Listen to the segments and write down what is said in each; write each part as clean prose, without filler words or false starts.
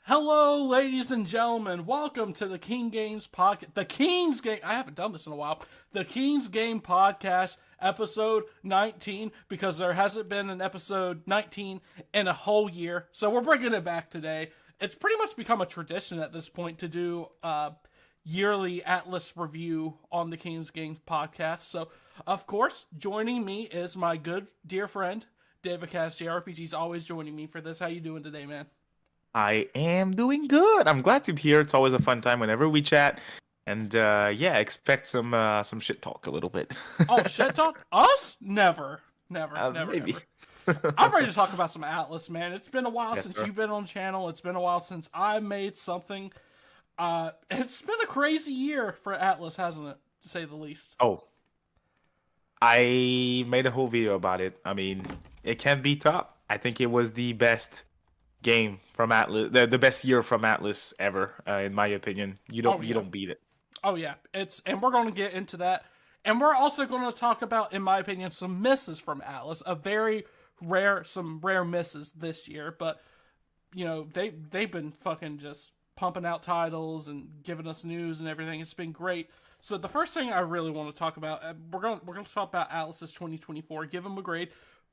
Hello, ladies and gentlemen. Welcome to the King Games podcast. The King's Game. I haven't done this in a while. The King's Game podcast, episode 19, because there hasn't been an episode 19 in a whole year. So we're bringing it back today. It's pretty much become a tradition at this point to do yearly ATLUS review on the King's Games podcast. So, of course, joining me is my good dear friend, David Cass, JRPG's always joining me for this. How you doing today, man? I am doing good. I'm glad to be here. It's always a fun time whenever we chat. And expect some shit talk a little bit. Oh, shit talk? Us? Never. Never. Maybe. I'm ready to talk about some ATLUS, man. It's been a while since sir. you've been on the channel. It's been a while since I made something. It's been a crazy year for ATLUS, hasn't it? To say the least. Oh, I made a whole video about it. I mean, it can't be top. I think it was the best game from ATLUS, the best year from ATLUS ever, in my opinion. You don't beat it. Oh yeah, and we're going to get into that, and we're also going to talk about, in my opinion, some misses from ATLUS. Some rare misses this year, but you know they've been fucking just pumping out titles and giving us news and everything. It's been great. So the first thing I really want to talk about, we're going to talk about ATLUS's 2024. Give them a grade.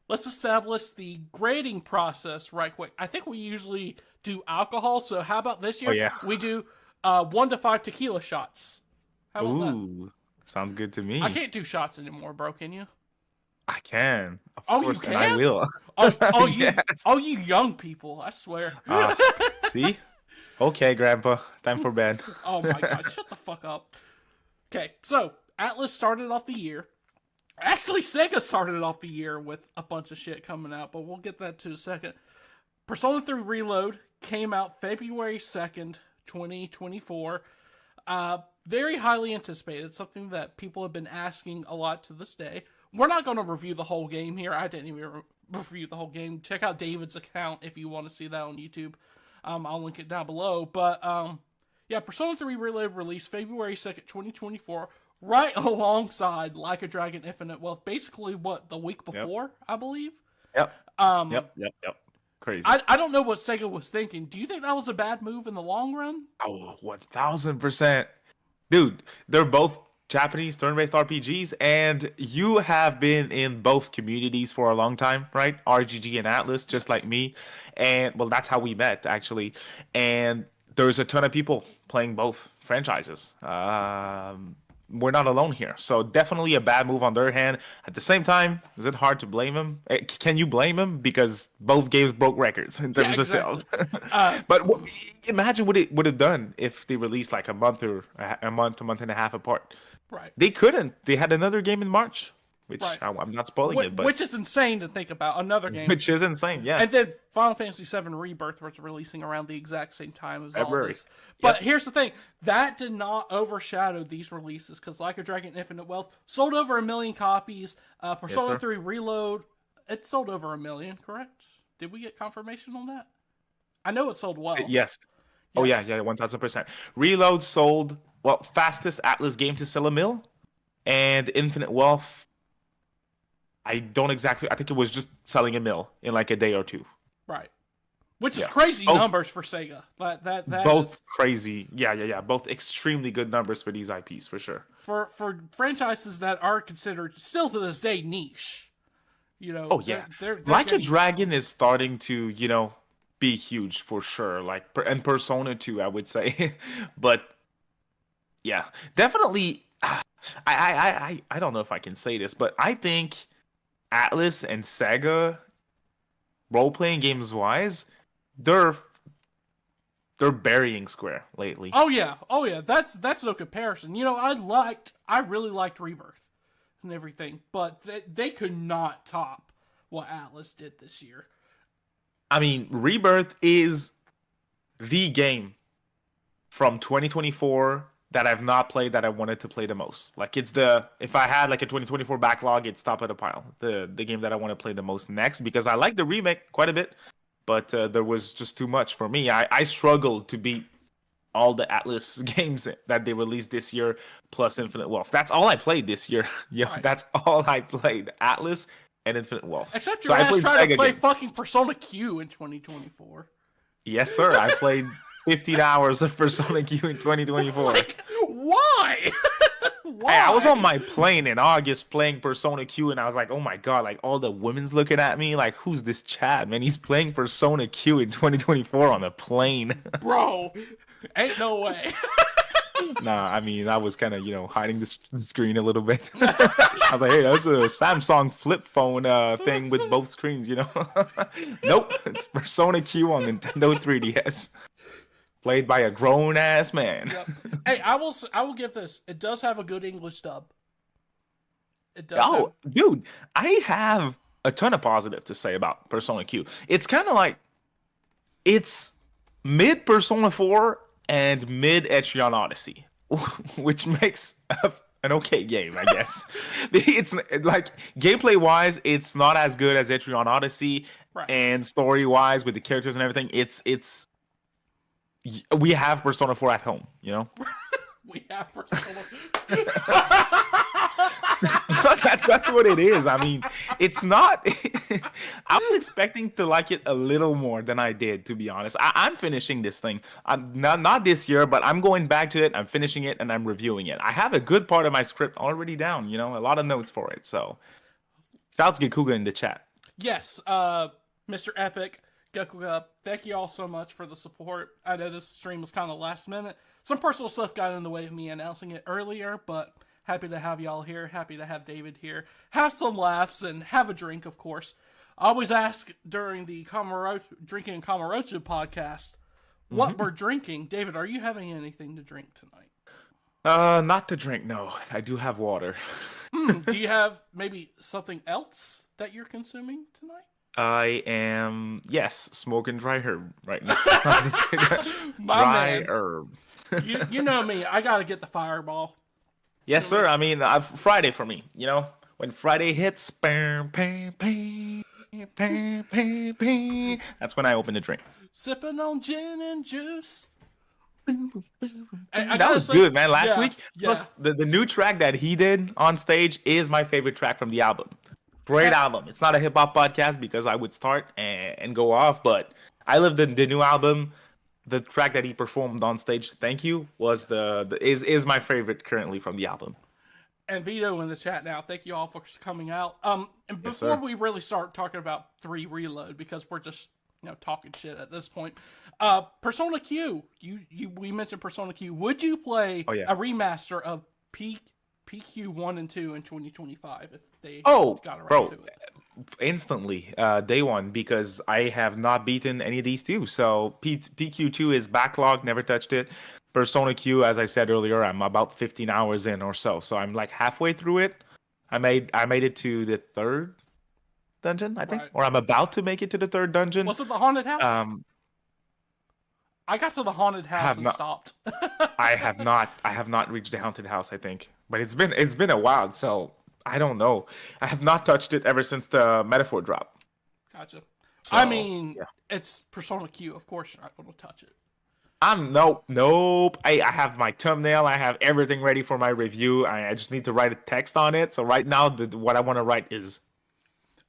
Let's establish the grading process right quick. I think we usually do alcohol, so how about this year? Oh, yeah. We do 1 to 5 tequila shots. How about that? Ooh, sounds good to me. I can't do shots anymore, bro. Can you? I can. Of Oh, course, you and I can? will. You, Yes. you young people! I swear. See? Okay, Grandpa. Time for bed. Oh my god! Shut the fuck up. Okay, so ATLUS started off the year. Actually, Sega started off the year with a bunch of shit coming out, but we'll get that to a second. Persona 3 Reload came out February 2nd, 2024. Very highly anticipated, something that people have been asking a lot to this day. We're not going to review the whole game here. I didn't even review the whole game. Check out David's account if you want to see that on YouTube. I'll link it down below. But, Persona 3 Reload released February 2nd, 2024. Right alongside Like a Dragon Infinite Wealth, basically the week before, I believe. Yep. Yep. Crazy. I don't know what Sega was thinking. Do you think that was a bad move in the long run? Oh, 1000%. Dude, they're both Japanese turn-based RPGs, and you have been in both communities for a long time, right? RGG and ATLUS, just like me. And, well, that's how we met, actually. And there's a ton of people playing both franchises. We're not alone here. So definitely a bad move on their hand. At the same time, is it hard to blame him? Can you blame him? Because both games broke records in terms of sales. But imagine what it would have done if they released like a month and a half apart. Right. They couldn't. They had another game in March, which Right. I'm not spoiling it, but Which is insane to think about. Another game. which is insane. Yeah. And then Final Fantasy VII Rebirth was releasing around the exact same time as all February. this. But here's the thing. That did not overshadow these releases, because Like a Dragon Infinite Wealth sold over 1 million copies. Persona sir. 3 Reload, it sold over 1 million, correct? Did we get confirmation on that? I know it sold well. Yes. Oh, yeah, Yes. 1000%. Reload sold, fastest ATLUS game to sell 1 mil. And Infinite Wealth, I think it was just selling 1 mil in like a day or two. Right. Which is Yeah. crazy Both- numbers for Sega. That Both is, crazy. Yeah. Both extremely good numbers for these IPs, for sure. for franchises that are considered still to this day niche. You know. Oh, yeah. They're Like a getting- Dragon is starting to, be huge for sure. Like, and Persona 2, I would say. But, yeah. Definitely, I don't know if I can say this, but I think ATLUS and Sega, role-playing games-wise, they're burying Square lately. Oh yeah. That's no comparison. You know, I really liked Rebirth and everything, but they could not top what ATLUS did this year. I mean, Rebirth is the game from 2024 that I've not played that I wanted to play the most. Like, if I had like a 2024 backlog, it's top of the pile. The game that I want to play the most next, because I like the remake quite a bit, but there was just too much for me. I struggled to beat all the ATLUS games that they released this year, plus Infinite Wealth. That's all I played this year. Yeah, Right. That's all I played. ATLUS and Infinite Wealth. Except So your I ass played tried to Sega play games. fucking Persona Q in 2024. Yes, sir. I played 15 hours of Persona Q in 2024. Like, why? Hey, I was on Why? my plane in August playing Persona Q, and I was like, "Oh my god!" Like all the women's looking at me, like, "Who's this Chad, man? He's playing Persona Q in 2024 on a plane." Bro, ain't no way. Nah, I mean, I was kind of, hiding the screen a little bit. I was like, "Hey, that's a Samsung flip phone thing with both screens, you know?" Nope, it's Persona Q on Nintendo 3DS, played by a grown ass man. Yep. Hey, I will give this. It does have a good English dub. It does have. Oh, dude, I have a ton of positive to say about Persona Q. It's kind of like it's mid Persona 4 and mid Etrian Odyssey, which makes an okay game, I guess. It's like gameplay wise, it's not as good as Etrian Odyssey, Right. and story wise with the characters and everything, it's we have Persona 4 at home, you know? We have Persona. that's what it is. I mean, it's not. I was expecting to like it a little more than I did, to be honest. I'm finishing this thing. I'm not this year, but I'm going back to it. I'm finishing it and I'm reviewing it. I have a good part of my script already down. A lot of notes for it. So, shouts Gikuga in the chat. Yes, Mr. Epic, Goku, thank you all so much for the support. I know this stream was kind of last minute. Some personal stuff got in the way of me announcing it earlier, but happy to have y'all here. Happy to have David here. Have some laughs and have a drink, of course. I always ask during the Drinking and Kamarocho podcast what we're drinking. David, are you having anything to drink tonight? Not to drink. No, I do have water. Do you have maybe something else that you're consuming tonight? I am, yes, smoking dry herb right now. My Dry man. herb. You know me. I gotta get the fireball. Yes, sir. I mean, Friday for me. When Friday hits, that's when I open the drink. Sipping on gin and juice. That was good, man. Last week, yeah. plus the new track that he did on stage is my favorite track from the album. Great album. It's not a hip hop podcast because I would start and go off, but I love the new album. The track that he performed on stage, "Thank You," was is my favorite currently from the album. And Vito in the chat now. Thank you all for coming out. And Yes, before sir. we really start talking about 3 Reload, because we're just talking shit at this point. Persona Q. We mentioned Persona Q. Would you play Oh, yeah. a remaster of PQ 1 and 2 in 2025 if they got around bro, to it? instantly, day one, because I have not beaten any of these two. So PQ2 is backlog, never touched it. Persona Q, as I said earlier, I'm about 15 hours in or so. So I'm like halfway through it. I made it to the third dungeon, I think, Right. or I'm about to make it to the third dungeon. Was it the haunted house? I got to the haunted house and not- stopped. I have not reached the haunted house, I think, but it's been a while, so I don't know. I have not touched it ever since the metaphor drop. Gotcha. So, I mean, yeah. it's Persona Q. Of course, you're not going to touch it. Nope. I have my thumbnail. I have everything ready for my review. I just need to write a text on it. So right now, what I want to write is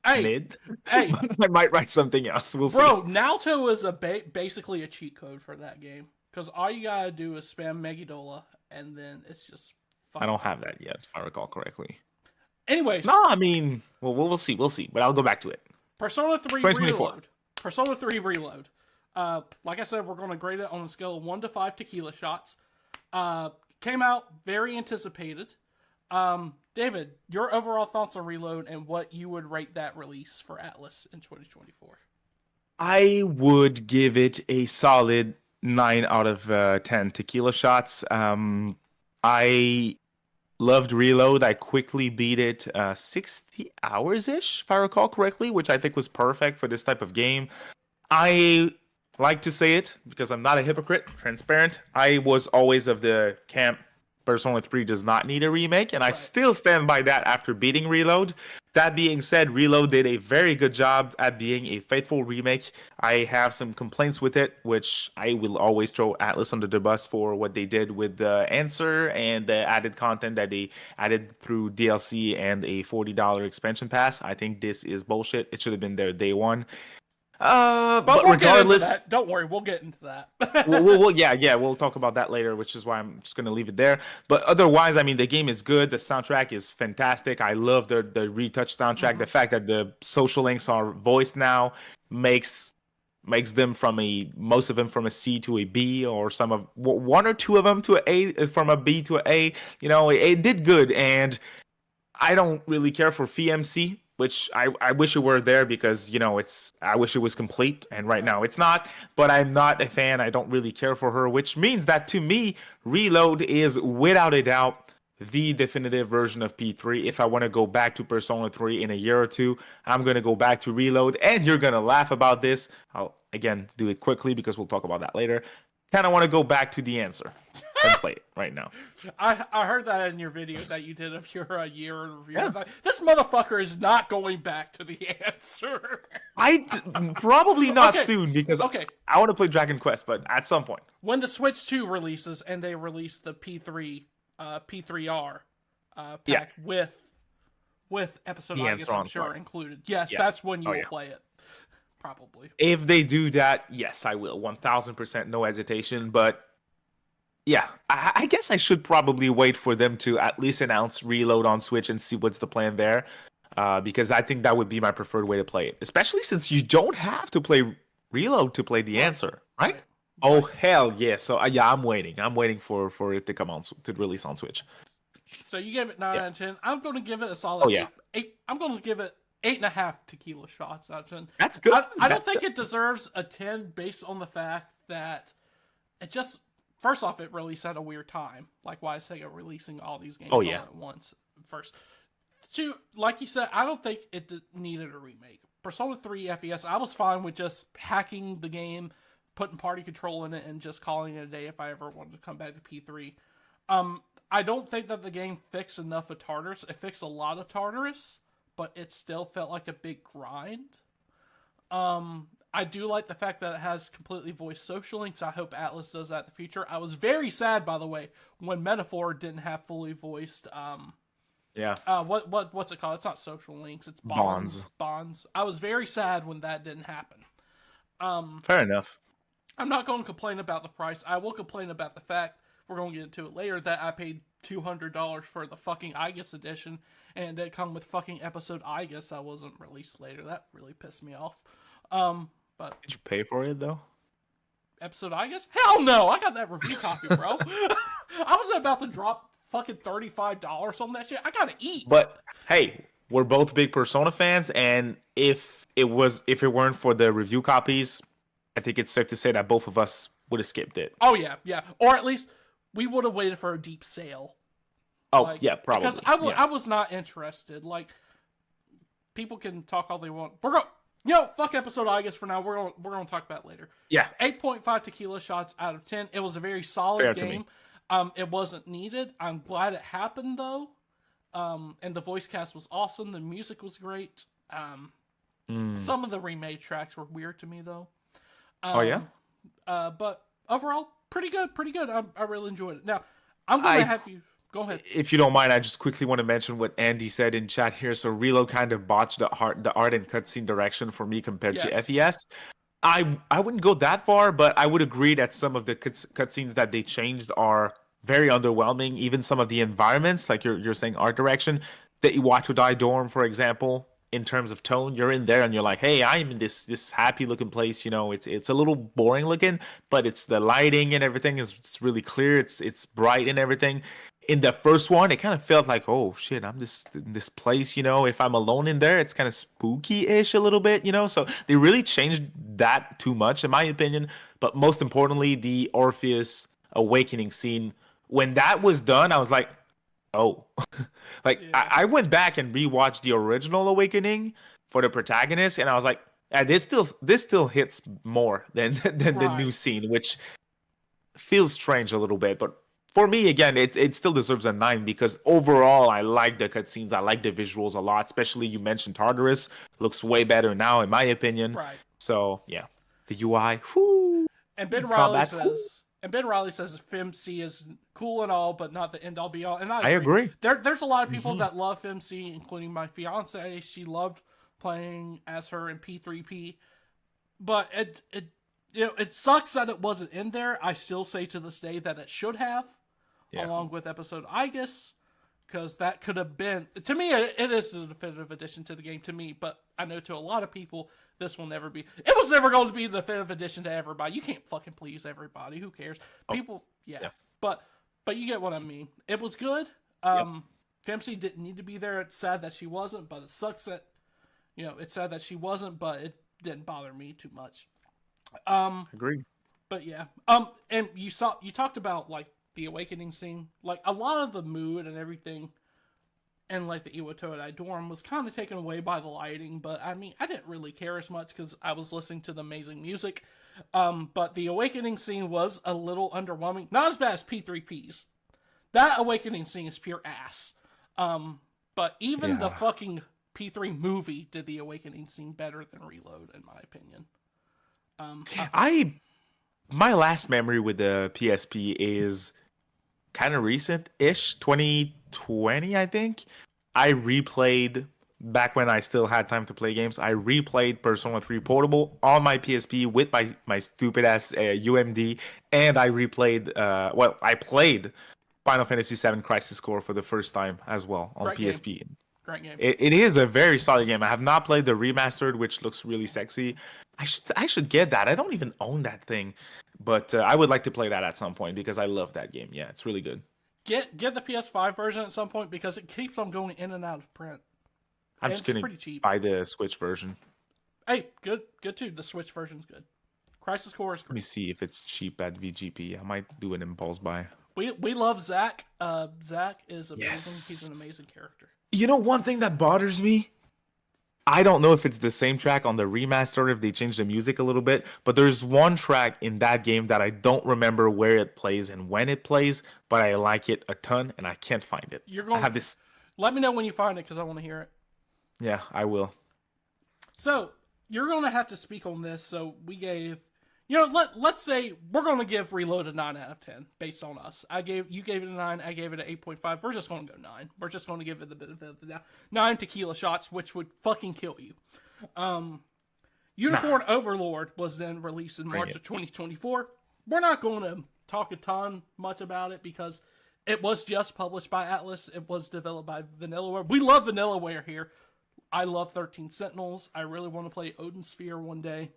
mid. Hey, I might write something else. We'll see. bro, Naoto is basically a cheat code for that game because all you gotta do is spam Megidola, and then it's just. I don't have that yet, if I recall correctly. Anyways, No, I mean, well, we'll see. We'll see. But I'll go back to it. Persona 3 2024. Reload. Persona 3 Reload. Like I said, we're going to grade it on a scale of 1 to 5 tequila shots. Came out very anticipated. David, your overall thoughts on Reload and what you would rate that release for ATLUS in 2024? I would give it a solid 9 out of 10 tequila shots. I loved Reload. I quickly beat it 60 hours-ish, if I recall correctly, which I think was perfect for this type of game. I like to say it because I'm not a hypocrite, transparent. I was always of the camp Persona 3 does not need a remake, and I still stand by that after beating Reload. That being said, Reload did a very good job at being a faithful remake. I have some complaints with it, which I will always throw ATLUS under the bus for what they did with the answer and the added content that they added through DLC and a $40 expansion pass. I think this is bullshit. It should have been there day one. But but we'll get into regardless, that. Don't worry, we'll get into that. we'll talk about that later, which is why I'm just gonna leave it there. But otherwise, I mean, the game is good. The soundtrack is fantastic. I love the retouched soundtrack. The fact that the social links are voiced now makes them most of them from a C to a B, or some of one or two of them to a A, from a B to a A. You know, it did good, and I don't really care for FMC, which I wish it were there, because, you know, I wish it was complete, and right now it's not. But I'm not a fan. I don't really care for her, which means that to me, Reload is without a doubt the definitive version of P3. If I want to go back to Persona 3 in a year or two, I'm going to go back to Reload, and you're going to laugh about this. I'll, again, do it quickly because we'll talk about that later. Kind of want to go back to the answer and play it right now. I heard that in your video that you did of your year in review. Yeah. This motherfucker is not going back to the answer. Probably not soon, because I want to play Dragon Quest, but at some point. When the Switch 2 releases and they release the P3R pack with episode I guess I'm sure included. Yes, that's when you will play it. Probably. If they do that, yes, I will. 1000%, no hesitation. But yeah, I guess I should probably wait for them to at least announce Reload on Switch and see what's the plan there. Because I think that would be my preferred way to play it. Especially since you don't have to play Reload to play the answer, right? Oh, hell yeah. So yeah, I'm waiting. I'm waiting for it to come on, to release on Switch. So you gave it 9 out of 10. I'm going to give it a solid 8. I'm going to give it 8.5 tequila shots out of 10. That's good. I don't think it deserves a 10 based on the fact that it just, first off, it released at a weird time. Like, why is Sega releasing all these games all at once? First. Two, like you said, I don't think it needed a remake. Persona 3 FES, I was fine with just hacking the game, putting party control in it, and just calling it a day if I ever wanted to come back to P3. I don't think that the game fixed enough of Tartarus. It fixed a lot of Tartarus, but it still felt like a big grind. I do like the fact that it has completely voiced social links. I hope Atlus does that in the future. I was very sad, by the way, when Metaphor didn't have fully voiced. What's it called? It's not social links. It's bonds. I was very sad when that didn't happen. Fair enough. I'm not going to complain about the price. I will complain about the fact, we're going to get into it later, that I paid $200 for the fucking Aegis edition, and it come with fucking episode Aegis that wasn't released later. That really pissed me off. But did you pay for it though? Episode Aegis? Hell no! I got that review copy, bro. I was about to drop fucking $35 on that shit. I gotta eat. But hey, we're both big Persona fans, and if it weren't for the review copies, I think it's safe to say that both of us would have skipped it. Oh yeah, or at least we would have waited for a deep sale. Oh yeah, probably. Because I was not interested. Like, people can talk all they want. We're going, fuck episode I guess for now. We're going to talk about it later. Yeah. 8.5 tequila shots out of 10. It was a very solid game. It wasn't needed. I'm glad it happened though. And the voice cast was awesome. The music was great. Some of the remade tracks were weird to me though. But overall, pretty good. I really enjoyed it. Now, I'm going to have you go ahead. If you don't mind, I just quickly want to mention what Andy said in chat here. So Reload kind of botched the art and cutscene direction for me compared to FES. I wouldn't go that far, but I would agree that some of the cutscenes that they changed are very underwhelming. Even some of the environments, like you're saying art direction, the Iwatodai dorm, for example, in terms of tone, you're in there and you're like, hey, I'm in this happy looking place. It's a little boring looking, but it's the lighting and everything is really clear. It's bright and everything. In the first one, it kind of felt like, oh shit, I'm in this place, if I'm alone in there, it's kind of spooky-ish a little bit, So they really changed that too much, in my opinion. But most importantly, the Orpheus awakening scene, when that was done, I was like, oh. I went back and rewatched the original Awakening for the protagonist, and I was like, this still hits more than the new scene, which feels strange a little bit, but for me, again, it still deserves a 9 because overall, I like the cutscenes. I like the visuals a lot. Especially, you mentioned Tartarus. Looks way better now, in my opinion. Right. So, yeah. The UI, whoo! And Ben Riley says FemC is cool and all, but not the end-all be-all. And I agree. There's a lot of people that love FemC, including my fiance. She loved playing as her in P3P. but it sucks that it wasn't in there. I still say to this day that it should have, along with episode Igus, because that could have been, to me, it is the definitive addition to the game to me, but I know to a lot of people, this will never be. It was never going to be the definitive addition to everybody. You can't fucking please everybody. Who cares? People, but you get what I mean. It was good. Dempsey didn't need to be there. It's sad that she wasn't, but it sucks that, it's sad that she wasn't, but it didn't bother me too much. Agreed. But yeah. And you talked about like the awakening scene. Like a lot of the mood and everything and like the Iwatodai dorm was kind of taken away by the lighting, but I mean, I didn't really care as much because I was listening to the amazing music. But the awakening scene was a little underwhelming. Not as bad as P3P's. That awakening scene is pure ass. But even the fucking P3 movie did the awakening scene better than Reload, in my opinion. My last memory with the PSP is kind of recent-ish, 2020, I think. I replayed, back when I still had time to play games, I replayed Persona 3 Portable on my PSP with my stupid-ass UMD, and I replayed, I played Final Fantasy VII Crisis Core for the first time as well on PSP. Great game. It is a very solid game. I have not played the remastered, which looks really sexy. I should get that. I don't even own that thing, but I would like to play that at some point because I love that game. Yeah, it's really good. Get the PS5 version at some point because it keeps on going in and out of print. I'm just gonna buy the Switch version. Hey, good too. The Switch version's good. Crisis Core is great. Let me see if it's cheap at VGP. I might do an impulse buy. We love Zach. Zach is amazing. Yes. He's an amazing character. You know, one thing that bothers me, I don't know if it's the same track on the remaster, if they changed the music a little bit, but there's one track in that game that I don't remember where it plays and when it plays, but I like it a ton, and I can't find it. I have this. Let me know when you find it, because I want to hear it. Yeah, I will. So, you're going to have to speak on this, so we gave... let's say we're going to give Reload a 9 out of 10 based on us. You gave it a 9, I gave it an 8.5. We're just going to go 9. We're just going to give it the benefit of the doubt. 9 tequila shots, which would fucking kill you. Unicorn Overlord was then released in March of 2024. We're not going to talk a ton much about it because it was just published by ATLUS. It was developed by Vanillaware. We love Vanillaware here. I love 13 Sentinels. I really want to play Odin Sphere one day.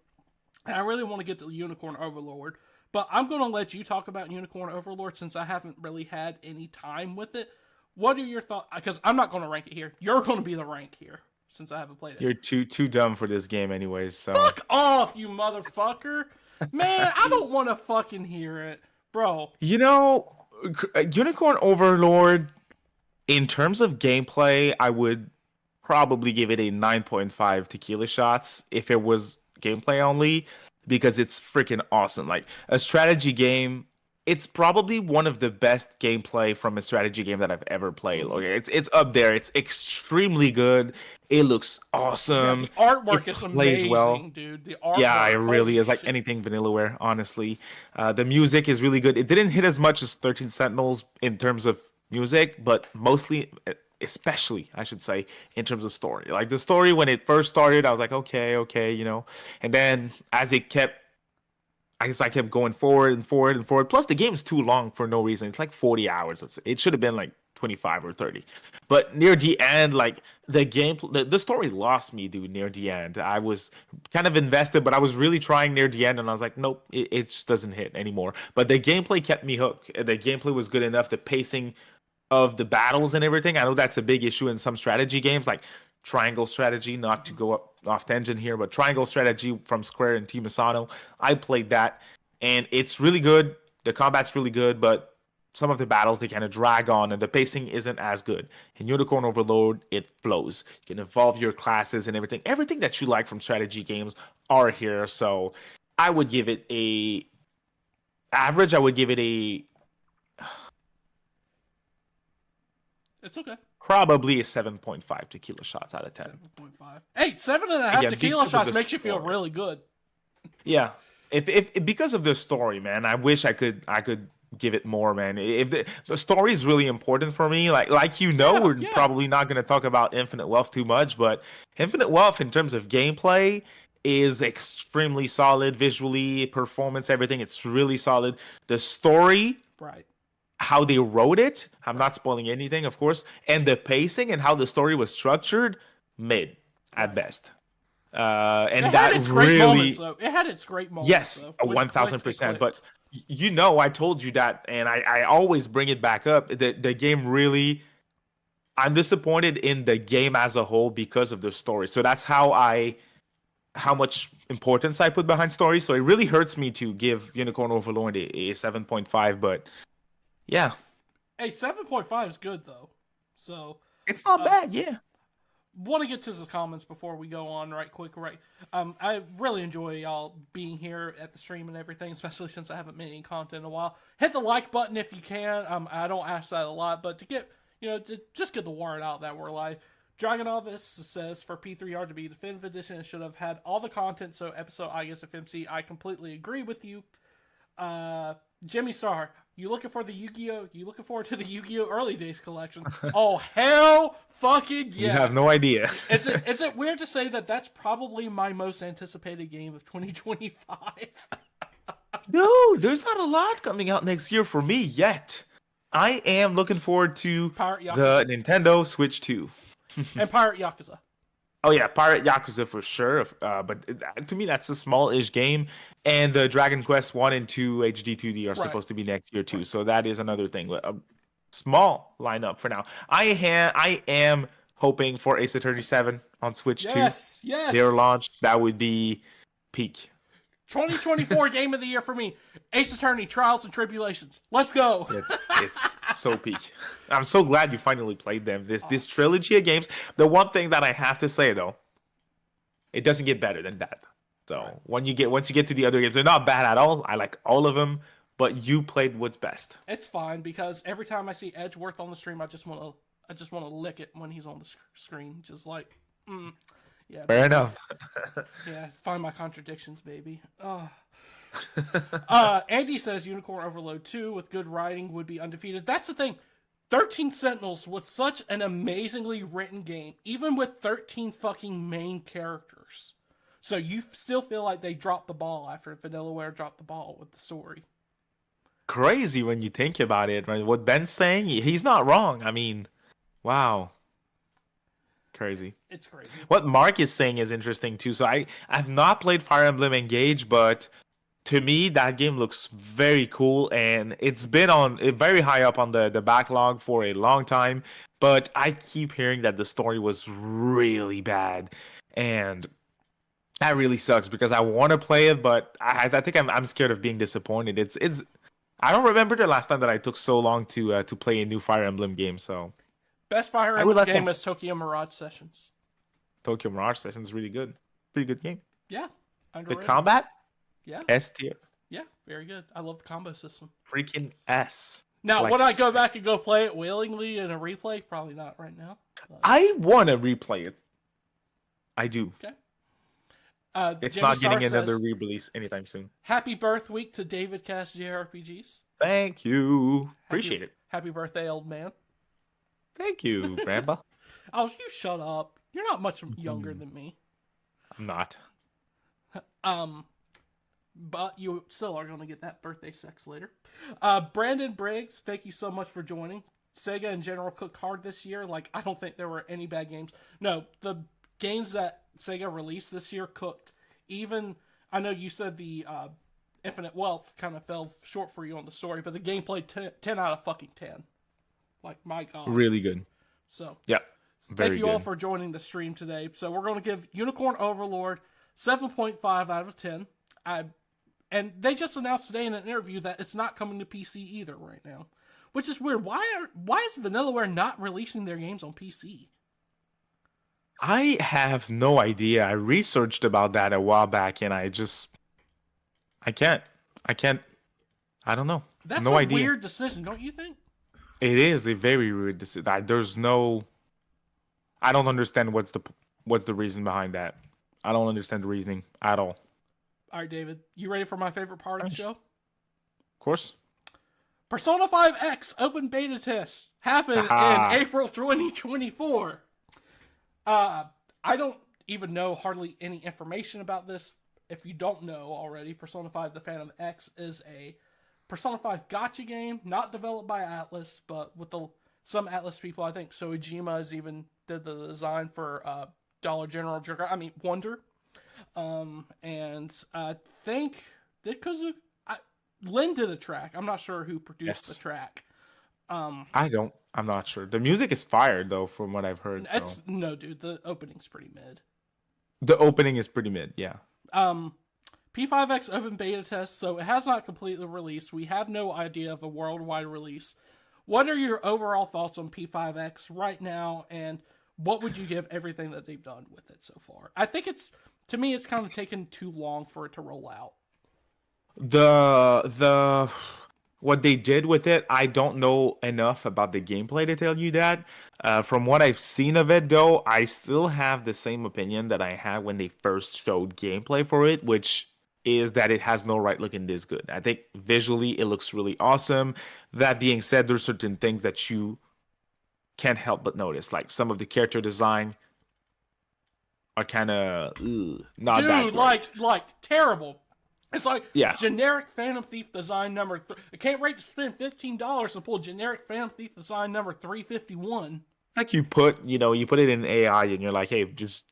And I really want to get to Unicorn Overlord, but I'm going to let you talk about Unicorn Overlord since I haven't really had any time with it. What are your thoughts? Because I'm not going to rank it here. You're going to be the rank here since I haven't played it. You're too dumb for this game anyways. So. Fuck off, you motherfucker. Man, I don't want to fucking hear it. Bro. Unicorn Overlord, in terms of gameplay, I would probably give it a 9.5 tequila shots if it was gameplay only, because it's freaking awesome. Like a strategy game, it's probably one of the best gameplay from a strategy game that I've ever played. Okay, it's up there. It's extremely good. It looks awesome. Yeah, the artwork is amazing, dude. The artwork, it really is. Like anything Vanillaware, honestly. The music is really good. It didn't hit as much as 13 Sentinels in terms of music, but especially, I should say, in terms of story. Like the story, when it first started, I was like, okay, and then as I kept going forward and forward and forward. Plus, the game is too long for no reason. It's like 40 hours. It should have been like 25 or 30. But near the end, like the story lost me, dude. Near the end, I was kind of invested, but I was really trying near the end, and I was like, nope, it just doesn't hit anymore. But the gameplay kept me hooked. The gameplay was good enough. The pacing of the battles and everything. I know that's a big issue in some strategy games, like Triangle Strategy, not to go off tangent here, but Triangle Strategy from Square and Team Asano. I played that, and it's really good. The combat's really good, but some of the battles, they kind of drag on, and the pacing isn't as good. In Unicorn Overload, it flows. You can evolve your classes and everything. Everything that you like from strategy games are here, so I would give it It's okay. Probably a 7.5 tequila shots out of 10. 7.5. Hey, 7.5 tequila shots makes you feel really good. Yeah. If because of the story, man, I wish I could give it more, man. If the story is really important for me, we're probably not going to talk about Infinite Wealth too much, but Infinite Wealth in terms of gameplay is extremely solid visually, performance, everything. It's really solid. The story, Right. how they wrote it, I'm not spoiling anything, of course, and the pacing and how the story was structured, mid at best. And It had that its great moments, really, though. It had its great moments, yes, though. a When it clicked, it 1000%. clicked. But you know, I told you that, and I always bring it back up. The game really, I'm disappointed in the game as a whole because of the story. So that's how much importance I put behind story. So it really hurts me to give Unicorn Overlord a 7.5. But yeah, Hey, 7.5 is good, though. So, it's not bad. Yeah. want to get to the comments before we go on right quick. I really enjoy y'all being here at the stream and everything, especially since I haven't made any content in a while. Hit the like button if you can. I don't ask that a lot, but to get, to just get the word out that we're live. Dragonovis says, for P3R to be definitive edition, it should have had all the content, so episode I guess FMC, I completely agree with you. Jimmy Star, you looking for the Yu-Gi-Oh? You looking forward to the Yu-Gi-Oh early days collection? Oh, hell fucking yeah. You have no idea. Is it weird to say that that's probably my most anticipated game of 2025? No, there's not a lot coming out next year for me yet. I am looking forward to Pirate Yakuza. the Nintendo Switch 2. And Pirate Yakuza. Oh yeah, Pirate Yakuza for sure. But to me, that's a small-ish game. And the Dragon Quest 1 and 2 HD2D are supposed to be next year too. So that is another thing. A small lineup for now. I am hoping for Ace Attorney 7 on Switch 2. Yes. Their launch, that would be peak. 2024 game of the year for me. Ace Attorney Trials and Tribulations. Let's go. It's so peak. I'm so glad you finally played them. This trilogy of games. The one thing that I have to say though, it doesn't get better than that. So once you get to the other games, they're not bad at all. I like all of them, but you played what's best. It's fine because every time I see Edgeworth on the stream, I just want to lick it when he's on the screen, just like, yeah. Fair enough. Yeah, find my contradictions, baby. Andy says Unicorn Overload 2 with good writing would be undefeated. That's the thing. 13 Sentinels was such an amazingly written game, even with 13 fucking main characters. So you still feel like they dropped the ball after Vanillaware dropped the ball with the story. Crazy when you think about it, right? What Ben's saying, he's not wrong. I mean, wow. Crazy. It's crazy. What Mark is saying is interesting too. So I've not played Fire Emblem Engage, but to me that game looks very cool, and it's been on very high up on the backlog for a long time. But I keep hearing that the story was really bad, and that really sucks because I want to play it, but I think I'm scared of being disappointed. It's I don't remember the last time that I took so long to play a new Fire Emblem game. So. Best Fire Emblem game is Tokyo Mirage Sessions. Tokyo Mirage Sessions really good. Pretty good game. Yeah. The combat? Yeah. S tier. Yeah, very good. I love the combo system. Freaking S. Now, like, would I go back and go play it willingly in a replay? Probably not right now. But I want to replay it. I do. Okay. It's Jimmy not getting Star another says, re-release anytime soon. Happy birth week to David Cast JRPGs. Thank you. Appreciate it. Happy birthday, old man. Thank you, Grandpa. Oh, you shut up. You're not much younger than me. I'm not. But you still are going to get that birthday sex later. Brandon Briggs, thank you so much for joining. Sega in general cooked hard this year. Like, I don't think there were any bad games. No, the games that Sega released this year cooked. Even, I know you said the Infinite Wealth kind of fell short for you on the story, but the gameplay 10 out of fucking 10. Like, my God. Really good. So, yeah. Thank you all for joining the stream today. So we're going to give Unicorn Overlord 7.5 out of 10. And they just announced today in an interview that it's not coming to PC either right now, which is weird. Why is Vanillaware not releasing their games on PC? I have no idea. I researched about that a while back, and I can't. I don't know. That's no idea. Weird decision, don't you think? It is a very weird decision. I don't understand what's the reason behind that. I don't understand the reasoning at all. All right, David, you ready for my favorite part of the show? Of course. Persona 5X open beta test happened in April 2024. even know hardly any information about this. If you don't know already, Persona 5 The Phantom X is a Persona 5 gacha game, not developed by Atlus, but with some Atlus people. I think Soejima has even did the design for Dollar General Wonder. And I think Lynn did a track. I'm not sure who produced the track. I'm not sure. The music is fire though, from what I've heard. No, dude. The opening's pretty mid. The opening is pretty mid, yeah. P5X open beta test, so it has not completely released. We have no idea of a worldwide release. What are your overall thoughts on P5X right now, and what would you give everything that they've done with it so far? I think to me, it's kind of taken too long for it to roll out. What they did with it, I don't know enough about the gameplay to tell you that. From what I've seen of it, though, I still have the same opinion that I had when they first showed gameplay for it, which is that it has no right looking this good. I think visually it looks really awesome. That being said, there's certain things that you can't help but notice, like some of the character design are kind of not that great. like terrible. It's like generic Phantom Thief design number. I can't wait to spend $15 to pull generic Phantom Thief design number 351. Like you put it in AI and you're like, hey, just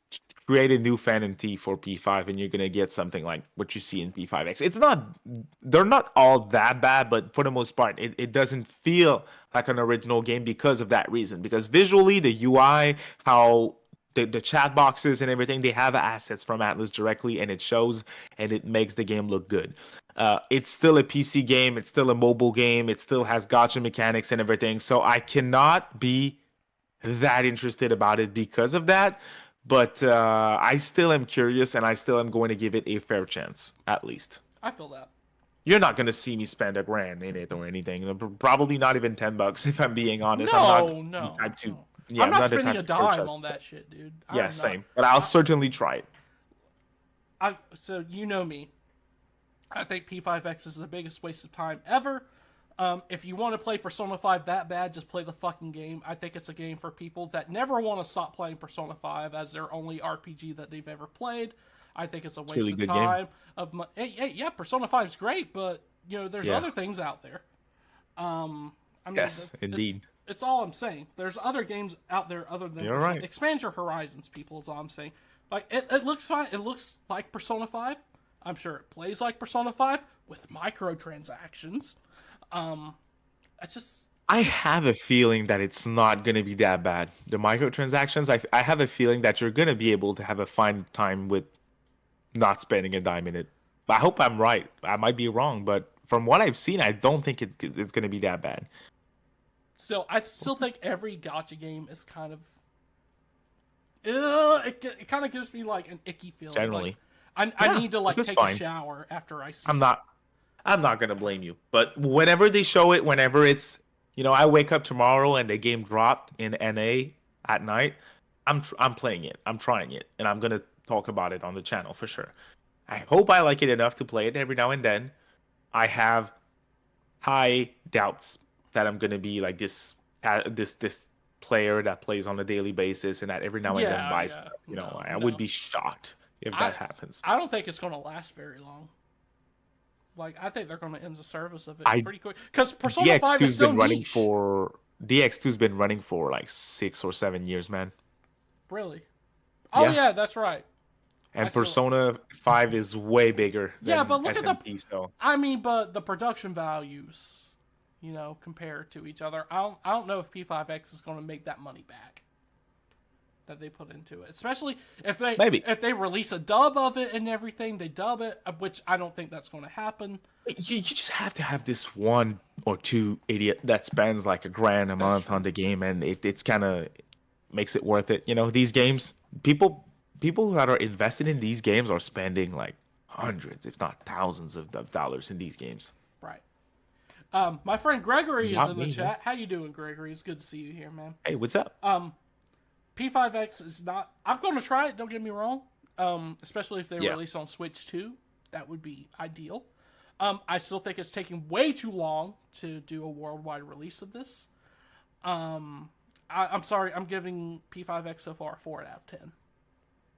create a new Phantom Thief for P5 and you're gonna get something like what you see in P5X. They're not all that bad, but for the most part, it doesn't feel like an original game because of that reason. Because visually, the UI, how the chat boxes and everything, they have assets from Atlus directly, and it shows, and it makes the game look good. It's still a PC game, it's still a mobile game, it still has gacha mechanics and everything, so I cannot be that interested about it because of that, but I still am curious, and I still am going to give it a fair chance, at least. I feel that. You're not going to see me spend $1,000 in it or anything, probably not even $10, if I'm being honest. No. Yeah, I'm not spending a dime on that shit, dude. Yeah, same. But I'll certainly try it. So you know me. I think P5X is the biggest waste of time ever. If you want to play Persona 5 that bad, just play the fucking game. I think it's a game for people that never want to stop playing Persona 5 as their only RPG that they've ever played. I think it's a waste of time. Yeah, Persona 5 is great, but there's other things out there. Yes, indeed. It's all I'm saying. There's other games out there other than You're right. Expand your horizons, people, is all I'm saying. Like, it looks fine. It looks like Persona 5. I'm sure it plays like Persona 5 with microtransactions. I have a feeling that it's not going to be that bad. The microtransactions, I have a feeling that you're going to be able to have a fine time with not spending a dime in it. I hope I'm right. I might be wrong, but from what I've seen, I don't think it's going to be that bad. So I still think every gacha game is kind of it kind of gives me like an icky feeling. Generally, like, I need to take a shower after I see. I'm not gonna blame you, but whenever they show it, whenever it's I wake up tomorrow and the game dropped in NA at night, I'm playing it, I'm trying it, and I'm gonna talk about it on the channel for sure. I hope I like it enough to play it every now and then. I have high doubts that I'm gonna be like this player that plays on a daily basis and that every now and then buys stuff. I would be shocked if that happens. I don't think it's gonna last very long. Like, I think they're gonna end the service of it pretty quick. Because Persona 5 is so niche. DX2's been running for like 6 or 7 years, man. Really? Oh yeah, that's right. And Persona 5 is way bigger than but look SMP, at but the production values, compared to each other. I don't know if P5X is going to make that money back that they put into it. Especially if they release a dub of it and everything, they dub it, which I don't think that's going to happen. You just have to have this one or two idiot that spends like $1,000 a month on the game, and it's kind of makes it worth it. These games, people that are invested in these games are spending like hundreds, if not thousands of dollars in these games. Right. My friend Gregory is in the chat. How you doing, Gregory? It's good to see you here, man. Hey, what's up? P5X is not... I'm going to try it, don't get me wrong. Especially if they release on Switch 2. That would be ideal. I still think it's taking way too long to do a worldwide release of this. I'm sorry, I'm giving P5X so far a 4 out of 10.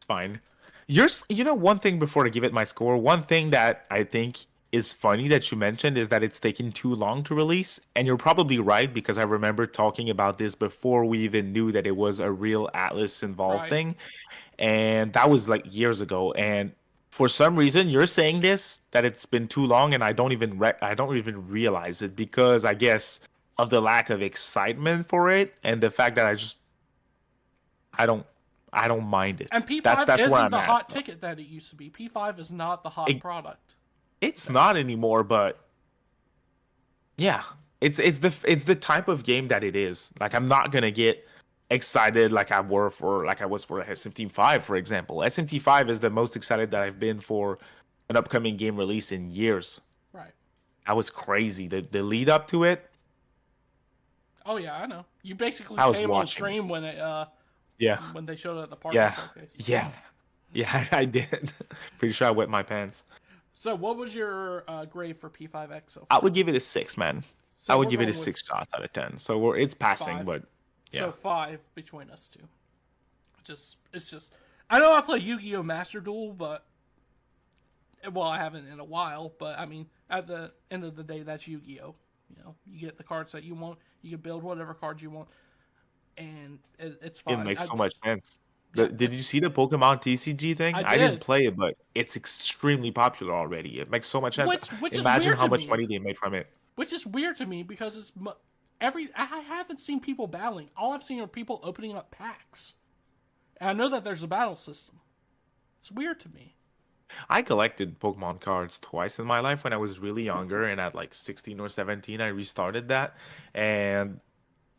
fine. You know, one thing before I give it my score, one thing that I think is funny that you mentioned is that it's taken too long to release. And you're probably right because I remember talking about this before we even knew that it was a real Atlas involved Right. thing. And that was like years ago. And for some reason, you're saying this that it's been too long, and I don't even realize it because I guess of the lack of excitement for it and the fact that I don't I don't mind it. And P5 That's where isn't I'm the at. hot ticket that it used to be. P5 is not the hot It, product. it's not anymore, but yeah, it's the type of game that it is. Like I'm not gonna get excited like I was for SMT5, for example. SMT5 is the most excited that I've been for an upcoming game release in years. Right. I was crazy. The lead up to it, Oh yeah, I know. You basically I was came on watching it. stream when it Yeah, when they showed it at the partner yeah, showcase. yeah, yeah. I did. Pretty sure I wet my pants. So what was your grade for P5X so I far? would give it a 6, man. I So would we're give it a going with 6 shots out of 10. So it's passing, 5. but yeah. So 5 between us two. It's just I know I play Yu-Gi-Oh! Master Duel, but well, I haven't in a while, but I mean, at the end of the day, that's Yu-Gi-Oh! You know, you get the cards that you want, you can build whatever cards you want, and it's It fine. makes so much sense. Yeah, Did you see the Pokemon TCG thing? I I didn't did, play it, but it's extremely popular already. It makes so much sense. which is Imagine weird how to much me. money they made from it. Which is weird to me because I haven't seen people battling. All I've seen are people opening up packs, and I know that there's a battle system. It's weird to me. I collected Pokemon cards twice in my life when I was really younger, and at like 16 or 17, I restarted that, and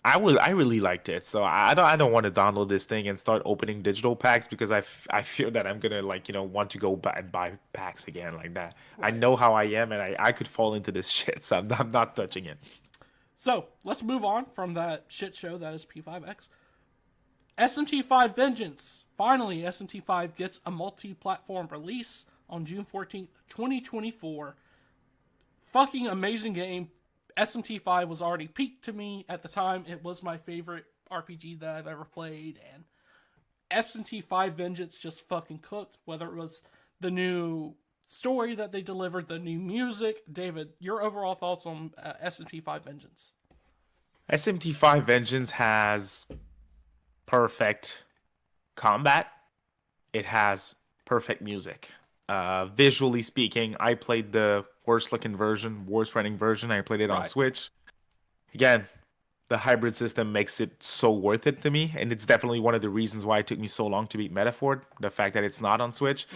I really liked it. So I don't want to download this thing and start opening digital packs because I fear that I'm gonna like want to go and buy packs again like that. I Right. know how I am, and I could fall into this shit, so I'm not touching it. So let's move on from that shit show that is P5X. SMT5 Vengeance. Finally, SMT5 gets a multi-platform release on June 14th, 2024. Fucking amazing game. SMT5 was already peaked to me at the time. It was my favorite RPG that I've ever played, and SMT5 Vengeance just fucking cooked. Whether it was the new story that they delivered, the new music. David, your overall thoughts on SMT5 Vengeance? SMT5 Vengeance has perfect combat. It has perfect music. Visually speaking, I played the worst looking version, worst running version. I played it on Right. Switch. Again, the hybrid system makes it so worth it to me, and it's definitely one of the reasons why it took me so long to beat Metaphor. The fact that it's not on Switch,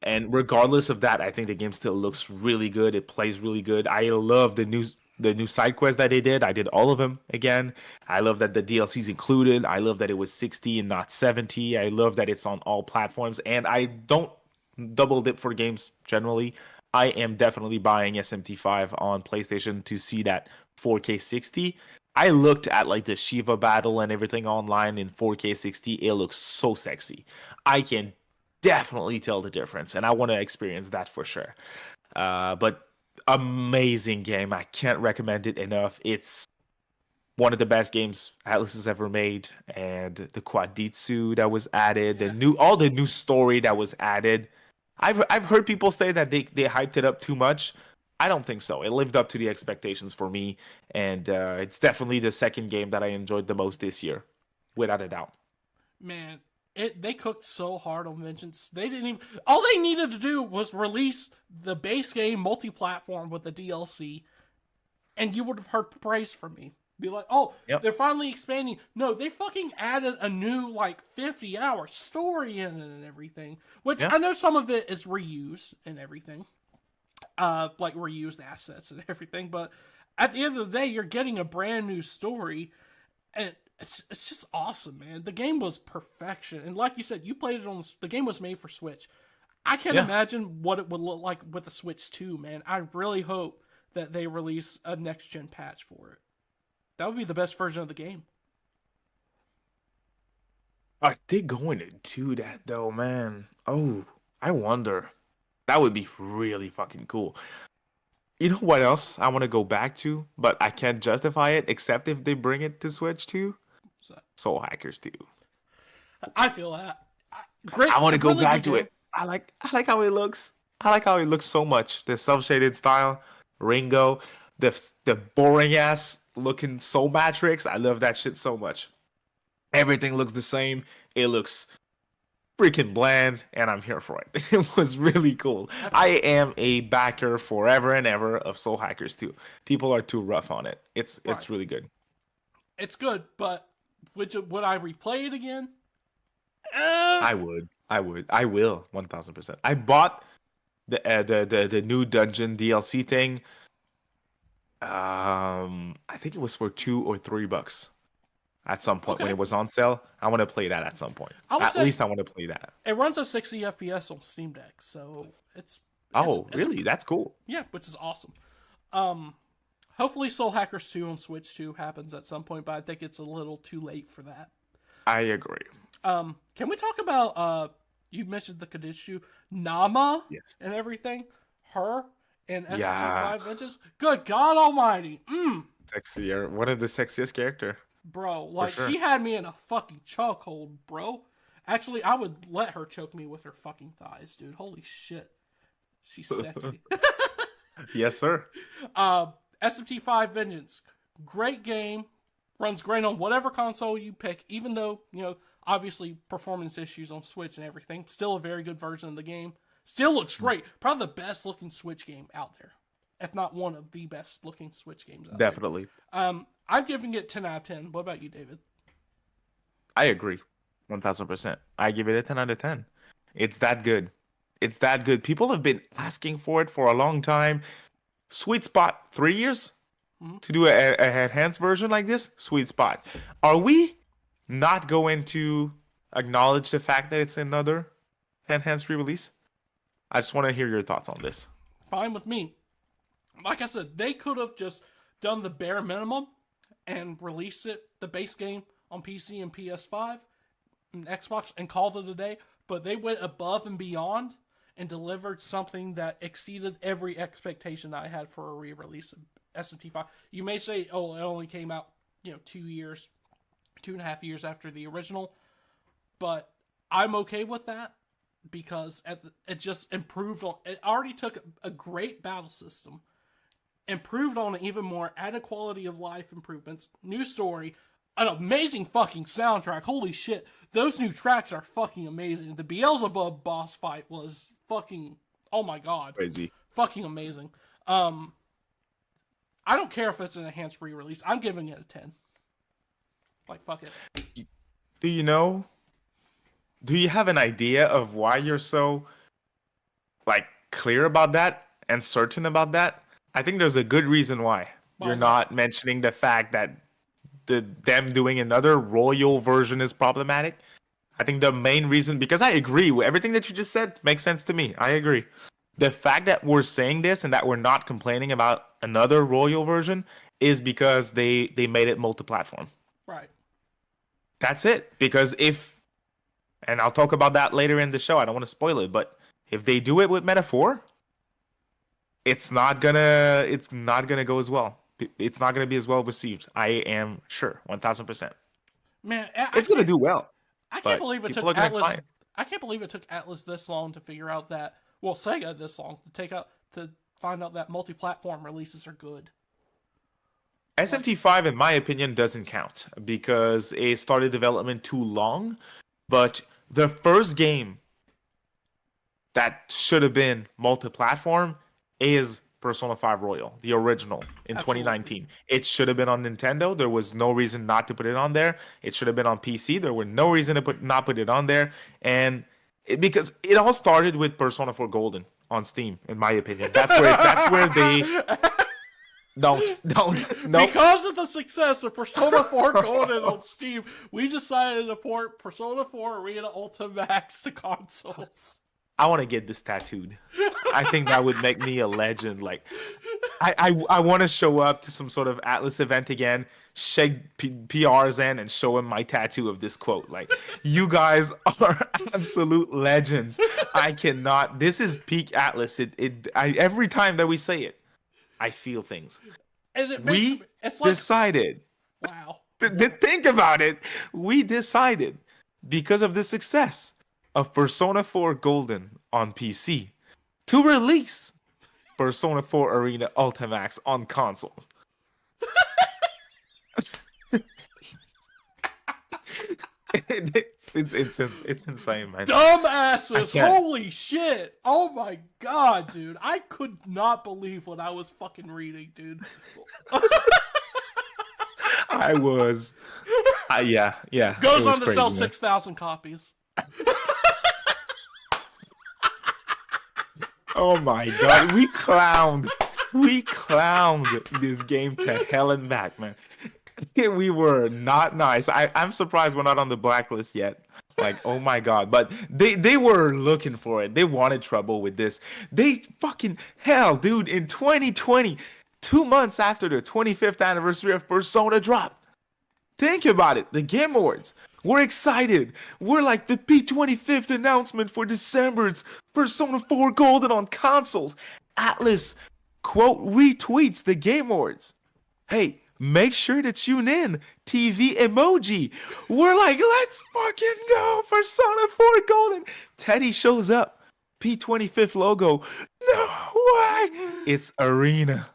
and regardless of that, I think the game still looks really good. It plays really good. I love the new side quests that they did. I did all of them again. I love that the DLC's included. I love that it was 60 and not 70. I love that it's on all platforms, and I don't double dip for games generally. I am definitely buying SMT5 on PlayStation to see that 4K 60. I looked at like the Shiva battle and everything online in 4K 60. It looks so sexy. I can definitely tell the difference, and I want to experience that for sure. But amazing game. I can't recommend it enough. It's one of the best games Atlas has ever made, and the Quaditsu that was added, Yeah. all the new story that was added. I've heard people say that they hyped it up too much. I don't think so. It lived up to the expectations for me, and it's definitely the second game that I enjoyed the most this year, without a doubt. Man, they cooked so hard on Vengeance. They didn't even. All they needed to do was release the base game multi-platform with the DLC, and you would have heard praise from me. Be like, oh, Yep. they're finally expanding. No, they fucking added a new like 50-hour story in it and everything. Which Yeah. I know some of it is reused and everything, like reused assets and everything. But at the end of the day, you're getting a brand new story, and it's just awesome, man. The game was perfection, and like you said, you played it on the game was made for Switch. I can't Yeah. imagine what it would look like with the Switch 2, man. I really hope that they release a next gen patch for it. That would be the best version of the game. Are they going to do that though, man? Oh, I wonder. That would be really fucking cool. You know what else I want to go back to, but I can't justify it except if they bring it to Switch too? So Soul Hackers 2. I feel that. Great. I want to go Really back good to game. it. I like how it looks. I like how it looks so much. The self-shaded style, Ringo, the boring ass looking Soul Matrix. I love that shit so much. Everything looks the same. It looks freaking bland, and I'm here for it. It was really cool. I am a backer forever and ever of Soul Hackers 2. People are too rough on it. Right. It's really good. It's good, but would I replay it again? I would. I would. I will. 1000%. I bought the new dungeon DLC thing. I think it was for $2 or $3 at some point when Okay. it was on sale. I want to play that at some point. I would At say least I want to play that. it runs at 60 FPS on Steam Deck, so Oh, it's really? That's cool. yeah, which is awesome. Hopefully Soul Hackers 2 on Switch 2 happens at some point, but I think it's a little too late for that. I agree. Can we talk about you mentioned the Kadishu Nama Yes. and everything? Her and SMT5 Yeah. Vengeance? Good God Almighty. Sexier. One of the sexiest character. Bro, like sure. she had me in a fucking chokehold, bro. Actually, I would let her choke me with her fucking thighs, dude. Holy shit. She's sexy. Yes, sir. SMT5 Vengeance. Great game. Runs great on whatever console you pick, even though, obviously performance issues on Switch and everything. Still a very good version of the game. Still looks great. Probably the best looking Switch game out there. If not one of the best looking Switch games out Definitely. there. I'm giving it 10 out of 10. What about you, David? I agree. 1000%. I give it a 10 out of 10. It's that good. It's that good. People have been asking for it for a long time. Sweet spot, 3 years to do a enhanced version like this. Sweet spot. Are we not going to acknowledge the fact that it's another enhanced re-release? I just want to hear your thoughts on this. Fine with me. Like I said, they could have just done the bare minimum and released the base game, on PC and PS5 and Xbox and called it a day, but they went above and beyond and delivered something that exceeded every expectation I had for a re-release of SMT5. You may say, oh, it only came out, 2.5 years after the original, but I'm okay with that because it just improved on. It already took a great battle system, improved on it even more, added quality of life improvements, new story, an amazing fucking soundtrack. Holy shit, those new tracks are fucking amazing. The Beelzebub boss fight was fucking, oh my god, Crazy. fucking amazing. I don't care if it's an enhanced re-release. I'm giving it a 10. Like, fuck it. Do you know? Do you have an idea of why you're so clear about that and certain about that? I think there's a good reason why you're not mentioning the fact that them doing another royal version is problematic. I think the main reason, because I agree with everything that you just said, makes sense to me. I agree. The fact that we're saying this and that we're not complaining about another royal version is because they made it multi-platform. Right. That's it. Because and I'll talk about that later in the show. I don't want to spoil it, but if they do it with Metaphor, it's not gonna go as well. It's not gonna be as well received. I am sure, 1000%. Man, It's gonna do well. I can't believe it took people are gonna Atlas. climb. I can't believe it took Atlas this long to figure out that. Well, Sega this long to find out that multi-platform releases are good. SMT5, in my opinion, doesn't count because it started development too long. But the first game that should have been multi-platform is Persona 5 Royal, the original in Absolutely. 2019. It should have been on Nintendo. There was no reason not to put it on there. It should have been on PC. There were no reason to not put it on there. And because it all started with Persona 4 Golden on Steam, in my opinion. That's where they don't no. Because of the success of Persona 4 Golden on Steam, we decided to port Persona 4 Arena Ultimax to consoles. I want to get this tattooed. I think that would make me a legend. Like, I want to show up to some sort of Atlas event again, shake PR's in, and show him my tattoo of this quote. Like, you guys are absolute legends. I cannot. This is peak Atlas. Every time that we say it, I feel things. And it's like, decided. wow. Think about it. We decided because of the success of Persona 4 Golden on PC to release Persona 4 Arena Ultimax on consoles. It's insane, man. Dumbasses! can't. Holy shit! Oh my god, dude! I could not believe what I was fucking reading, dude. I was, yeah. Goes it was on to crazy, sell man. 6,000 copies. Oh my god, we clowned this game to hell and back, man. We were not nice. I'm surprised we're not on the blacklist yet. Like, oh my god. But they were looking for it. They wanted trouble with this. They fucking hell, dude, in 2020, 2 months after the 25th anniversary of Persona dropped. Think about it. The Game Awards. We're excited. We're like the P25th announcement for December's Persona 4 Golden on consoles. Atlus, quote, retweets the Game Awards. Hey, make sure to tune in. TV emoji. We're like, let's fucking go. Persona 4 Golden. Teddy shows up. P25th logo. No way. It's Arena.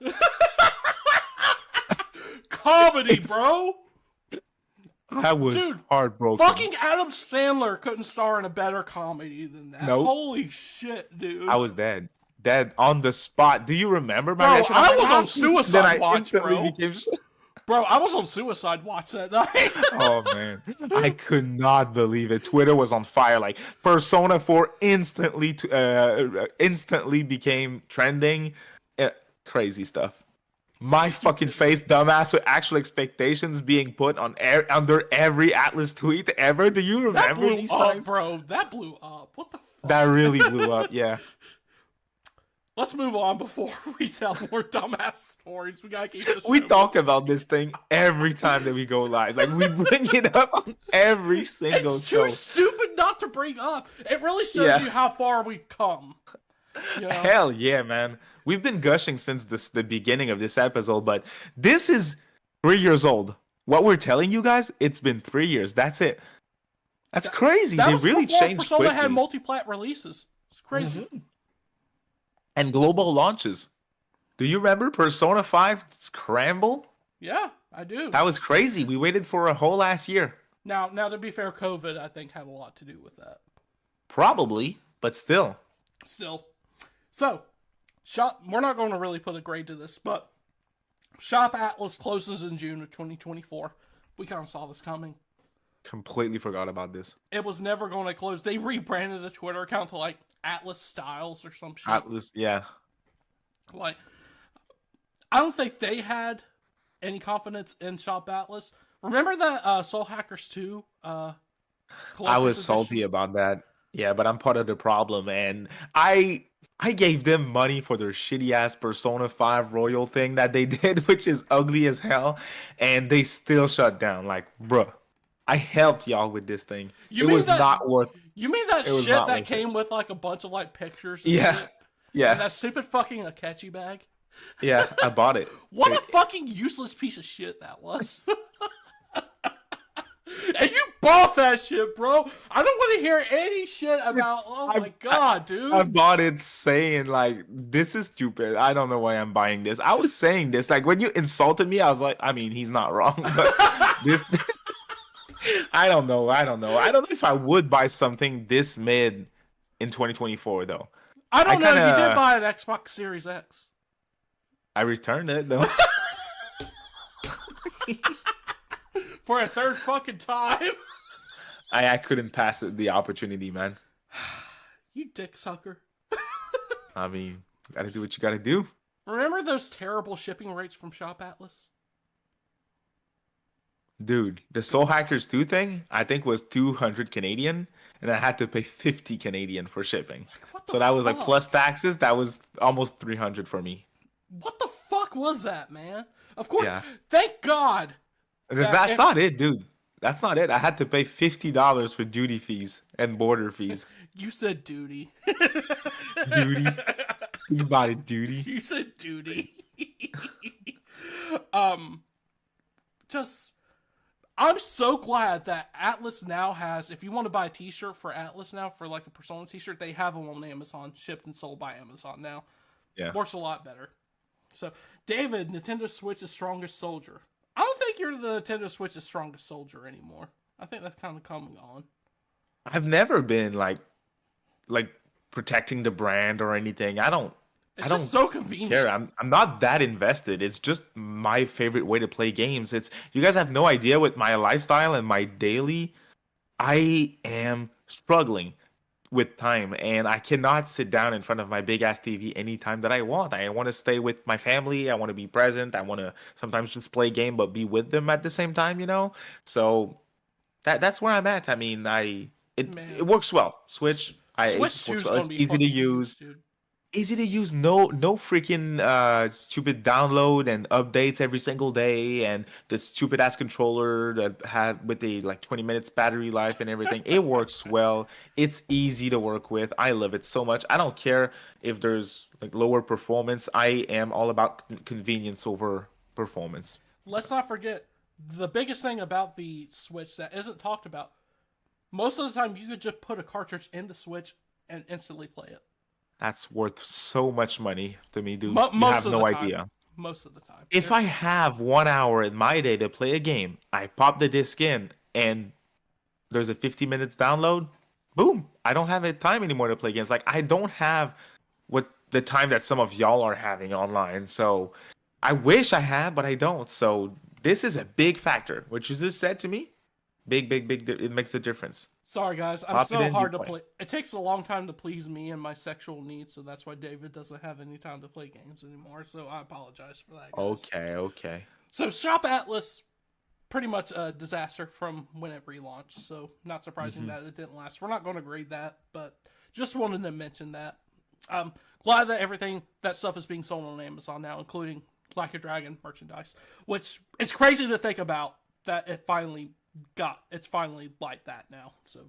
Comedy, bro! I was Dude, heartbroken. Fucking Adam Sandler couldn't star in a better comedy than that. Nope. Holy shit, dude. I was dead. Dead on the spot. Do you remember my Bro, reaction? I I'm was like, on "Ah." suicide Then I watch, instantly bro. became Bro, I was on suicide watch that night. Oh man, I could not believe it. Twitter was on fire. Like Persona 4 instantly became trending. Crazy stuff. My fucking face, dumbass, with actual expectations being put on under every Atlus tweet ever. Do you That remember blew these up, times? bro. That blew up. What the fuck? That really blew up. Yeah. Let's move on before we tell more dumbass stories. We gotta keep this. We show talk about this thing every time that we go live. Like we bring it up on every single It's show. too stupid not to bring up. It really shows you how far we've come. You know? Hell yeah, man. We've been gushing since the beginning of this episode, but this is 3 years old. What we're telling you guys, it's been 3 years. That's it. That's crazy. That They was really before changed Persona quickly. had multi-plat releases. It's crazy. Mhm. And global launches. Do you remember Persona 5 Scramble? Yeah, I do. That was crazy. We waited for a whole last year. Now to be fair, COVID I think had a lot to do with that. Probably, but still. Still, so shop. We're not going to really put a grade to this, but Shop Atlas closes in June of 2024. We kind of saw this coming. Completely forgot about this. It was never going to close. They rebranded the Twitter account to like Atlas Styles or some shit. Atlas, yeah. Like, I don't think they had any confidence in Shop Atlas. Remember that Soul Hackers 2? I was collector's salty edition? about that. Yeah, but I'm part of the problem, and I gave them money for their shitty ass Persona 5 Royal thing that they did, which is ugly as hell, and they still shut down. Like, bruh, I helped y'all with this thing. You It mean was that- not worth. You mean that It was shit not that worth came with like a bunch of like pictures? And Yeah, shit? And yeah, that stupid fucking Akechi bag? yeah. I bought it. What a fucking useless piece of shit that was. And you bought that shit, bro. I don't want to hear any shit about. Oh my god, dude. I bought it saying like, this is stupid. I don't know why I'm buying this. I was saying this like when you insulted me. I was like, I mean, he's not wrong, but this. I don't know. I don't know if I would buy something this mid in 2024 though. I don't know. kinda- You did buy an Xbox Series X. I returned it though. For a third fucking time. I couldn't pass it the opportunity, man. You dick sucker. I mean, gotta do what you gotta do. Remember those terrible shipping rates from Shop Atlas? Dude, the Soul Hackers 2 thing, I think was 200 Canadian, and I had to pay 50 Canadian for shipping. What the So that was like fuck? plus taxes, that was almost 300 for me. What the fuck was that, man? Of course. Yeah. Thank God. That's not it, dude. That's not it. I had to pay $50 for duty fees and border fees. You said duty. Duty. Think about it, duty. You said duty. Just, I'm so glad that Atlas now has. If you want to buy a T-shirt for Atlas now, for like a Persona T-shirt, they have them on Amazon, shipped and sold by Amazon now. Yeah. Works a lot better. So, David, Nintendo Switch's strongest soldier. I don't think you're the Nintendo Switch's strongest soldier anymore. I think that's kind of coming on. I've never been like protecting the brand or anything. It's I just don't so convenient. care. I'm not that invested. It's just my favorite way to play games. It's you guys have no idea with my lifestyle and my daily. I am struggling with time and I cannot sit down in front of my big ass TV anytime that I want. I want to stay with my family. I want to be present. I want to sometimes just play a game but be with them at the same time, you know? So that's where I'm at. I mean, it Man, it works well. Switch, it Switch just 2 works is well. going It's to be easy to fucking use. huge, dude. Easy to use, no freaking stupid download and updates every single day, and the stupid ass controller that had with the like 20 minutes battery life and everything. It works well. It's easy to work with. I love it so much. I don't care if there's like lower performance. I am all about convenience over performance. Let's not forget the biggest thing about the Switch that isn't talked about. Most of the time, you could just put a cartridge in the Switch and instantly play it. That's worth so much money to me, dude. You Most have of no the time. idea. Most of the time. If I have 1 hour in my day to play a game, I pop the disc in and there's a 50 minutes download, boom. I don't have time anymore to play games. Like I don't have what the time that some of y'all are having online. So I wish I had, but I don't. So this is a big factor. What you just said to me, big. It makes the difference. Sorry, guys. I'm Pop it so in, hard you to play. play. It takes a long time to please me and my sexual needs, so that's why David doesn't have any time to play games anymore. So I apologize for that, guys. Okay. So Shop Atlas, pretty much a disaster from when it relaunched. So not surprising that it didn't last. We're not going to grade that, but just wanted to mention that. Glad that that stuff is being sold on Amazon now, including Like a Dragon merchandise, which is crazy to think about that it's finally like that now. So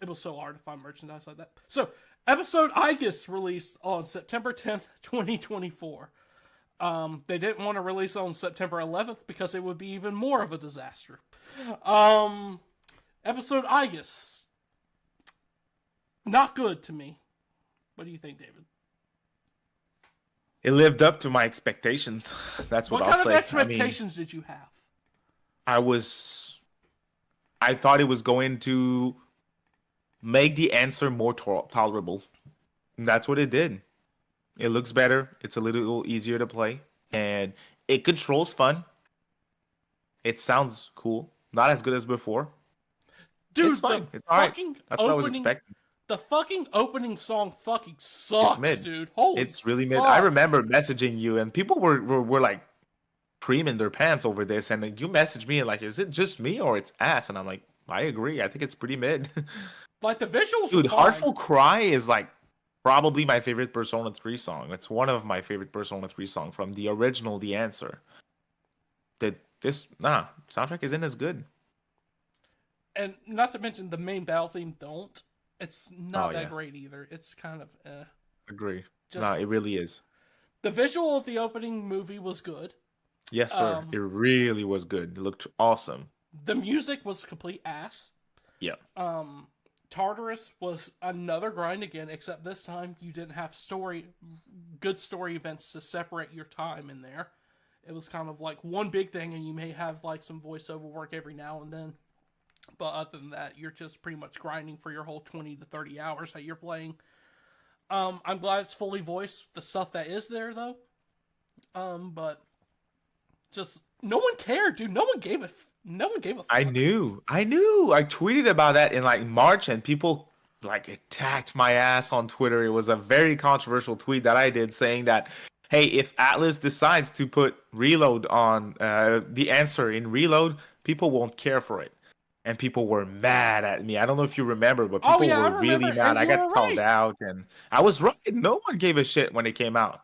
it was so hard to find merchandise like that. So episode Aegis released on September 10th, 2024. They didn't want to release it on September 11th because it would be even more of a disaster. Episode Aegis, not good to me. What do you think, David? It lived up to my expectations. That's what I'll kind say. of expectations did you have? I thought it was going to make the answer more tolerable. And that's what it did. It looks better. It's a little easier to play. And it controls fun. It sounds cool. Not as good as before. Dude, it's fine. It's alright. That's what I was expecting. The fucking opening song fucking sucks, dude. Holy It's really mid. fuck. I remember messaging you, and people were like creaming their pants over this, and you messaged me like, "Is it just me or it's ass?" And I'm like, "I agree. I think it's pretty mid." Like the visuals, Dude, were fine. Heartful Cry is like probably my favorite Persona 3 song. It's one of my favorite Persona 3 songs from the original The Answer. Soundtrack isn't as good. And not to mention the main battle theme don't. It's not that yeah. great either. It's kind of Agree. Just- No, it really is. The visual of the opening movie was good. Yes, sir. It really was good. It looked awesome. The music was complete ass. Yeah. Tartarus was another grind again, except this time you didn't have good story events to separate your time in there. It was kind of like one big thing, and you may have like some voiceover work every now and then. But other than that, you're just pretty much grinding for your whole 20 to 30 hours that you're playing. I'm glad it's fully voiced, the stuff that is there, though. But just, no one cared, dude. No one gave a fuck. I knew. I tweeted about that in like March, and people like attacked my ass on Twitter. It was a very controversial tweet that I did saying that, hey, if Atlus decides to put Reload on the answer in Reload, people won't care for it. And people were mad at me. I don't know if you remember, but people were really mad. I got called out, and I was right. No one gave a shit when it came out.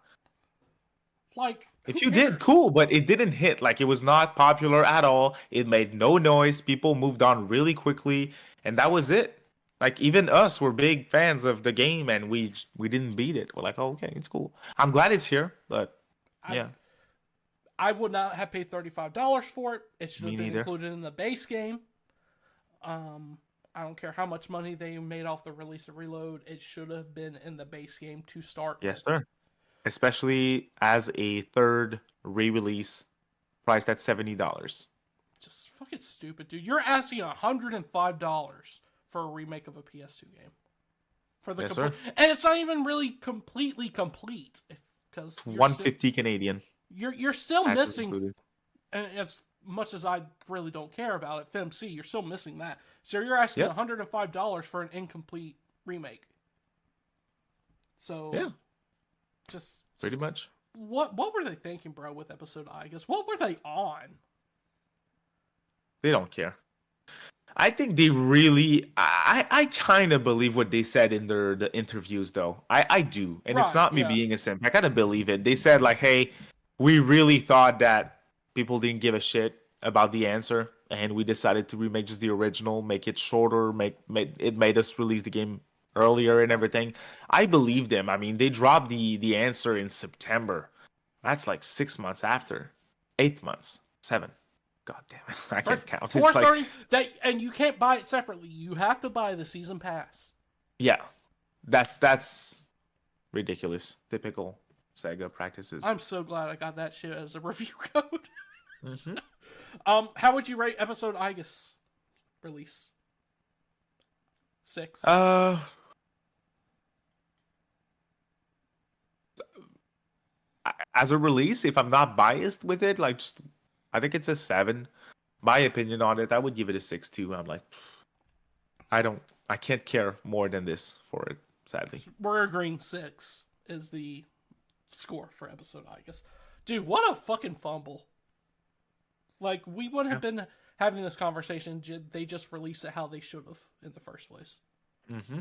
Like, if you did, cool, but it didn't hit. Like, it was not popular at all. It made no noise. People moved on really quickly, and that was it. Like, even us were big fans of the game, and we didn't beat it. We're like, oh, okay, it's cool. I'm glad it's here, but yeah. I would not have paid $35 for it. It should Me have been neither. included in the base game. I don't care how much money they made off the release of Reload. It should have been in the base game to start Yes, with. sir. Especially as a third re-release priced at $70. Just fucking stupid, dude. You're asking $105 for a remake of a PS2 game. For the Yes, sir. and it's not even really completely complete because 150 Canadian. You're still Taxes missing, included. and as much as I really don't care about it, FMC, you're still missing that. So you're asking Yep. $105 for an incomplete remake. So Yeah, just pretty much. what were they thinking, bro, with episode I guess? What were they on? They don't care. I think they really. I kind of believe what they said in the interviews, though. I do, and it's Right, not me yeah. being a simp. I kind of believe it. They said like, "Hey, we really thought that people didn't give a shit about the answer, and we decided to remake just the original, make it shorter, it made us release the game earlier and everything." I believe them. I mean, they dropped the answer in September. That's like 6 months after, 8 months, 7. God damn it, I can't count. It's like, $430 and you can't buy it separately. You have to buy the season pass. yeah, that's ridiculous. Typical Sega practices. I'm so glad I got that shit as a review code. Mhm. How would you rate episode I guess release? 6. As a release, if I'm not biased with it, like just, I think it's a 7. My opinion on it, I would give it a 6 too. I'm like, I can't care more than this for it, sadly. We're agreeing 6 is the score for episode I guess. Dude, what a fucking fumble. Like, we wouldn't have been having this conversation. They just released it how they should have in the first place. Mm-hmm.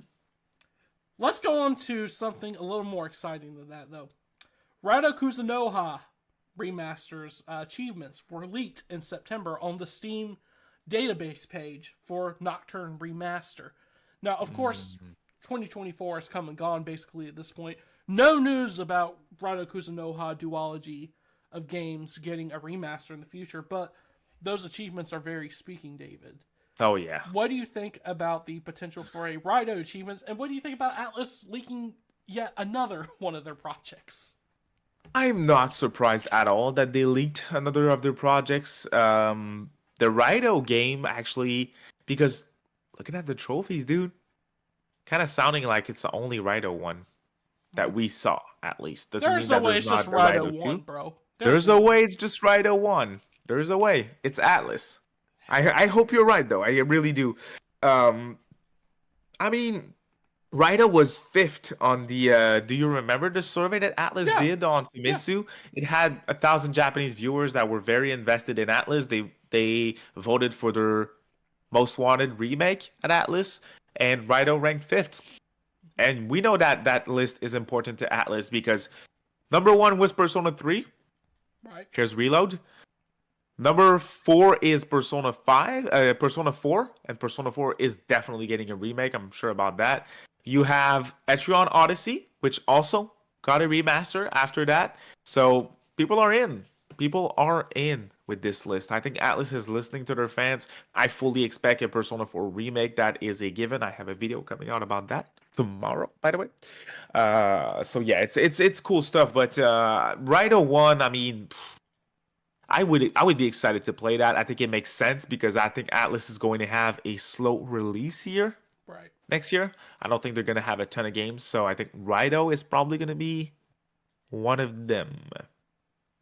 Let's go on to something a little more exciting than that, though. Rado Kuzunoha remasters achievements were leaked in September on the Steam database page for Nocturne Remaster. Now, of course, 2024 has come and gone basically at this point. No news about Rado Kuzunoha duology of games getting a remaster in the future, but those achievements are very speaking, David. Oh yeah. What do you think about the potential for a Rado achievements, and what do you think about ATLUS leaking yet another one of their projects? I'm not surprised at all that they leaked another of their projects. The Raido game, actually, because looking at the trophies, dude, kind of sounding like it's the only Raido one that we saw, at least. Doesn't There's mean no that way there's it's not just a Rado Raido 1, 2. bro. There's a way it's just Raido 1. There's a way. It's ATLUS. I hope you're right, though. I really do. I mean, Raido was 5th on the. Do you remember the survey that ATLUS did on Famitsu? It had 1,000 Japanese viewers that were very invested in ATLUS. They voted for their most wanted remake at ATLUS, and Raido ranked 5th. And we know that that list is important to ATLUS because number 1 was Persona 3. Right. Here's Reload. Number 4 is Persona 5, Persona 4, and Persona 4 is definitely getting a remake. I'm sure about that. You have Etrian Odyssey, which also got a remaster after that. So people are in. People are in with this list. I think ATLUS is listening to their fans. I fully expect a Persona 4 remake. That is a given. I have a video coming out about that tomorrow, by the way. So yeah, it's cool stuff. But Raido 1, I mean, I would be excited to play that. I think it makes sense because I think ATLUS is going to have a slow release year Right. next year. I don't think they're going to have a ton of games, so I think Raido is probably going to be one of them.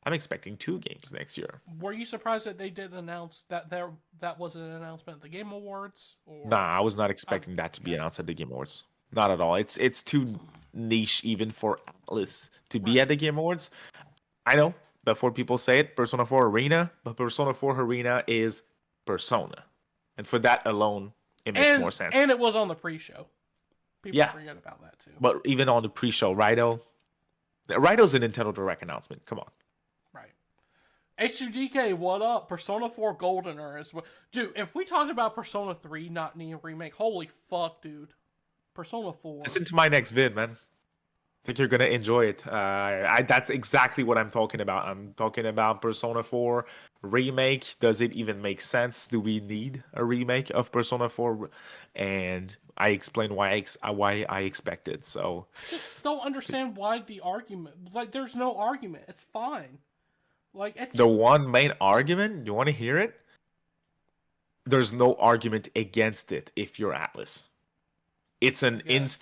I'm expecting 2 games next year. Were you surprised that they didn't announce that that was an announcement at the Game Awards? Or... Nah, I was not expecting that to be announced at the Game Awards. Not at all. It's too niche even for ATLUS to be at the Game Awards. I know. Before people say it, Persona 4 Arena, but Persona 4 Arena is Persona. And for that alone, it makes more sense. And it was on the pre-show. People forget about that too. But even on the pre-show, Raido's a Nintendo Direct announcement. Come on. Right. H2DK, what up? Persona 4 Goldener is what... Dude, if we talked about Persona 3 not needing a remake, holy fuck, dude. Persona 4. Listen to my next vid, man. think you're gonna enjoy it. That's exactly what I'm talking about. I'm talking about Persona 4 remake. Does it even make sense? Do we need a remake of Persona 4? And I explained why I expect it. So I just don't understand why the argument. Like, there's no argument. It's fine. Like, it's the one main argument, you want to hear it? There's no argument against it if you're Atlas. It's an Yes.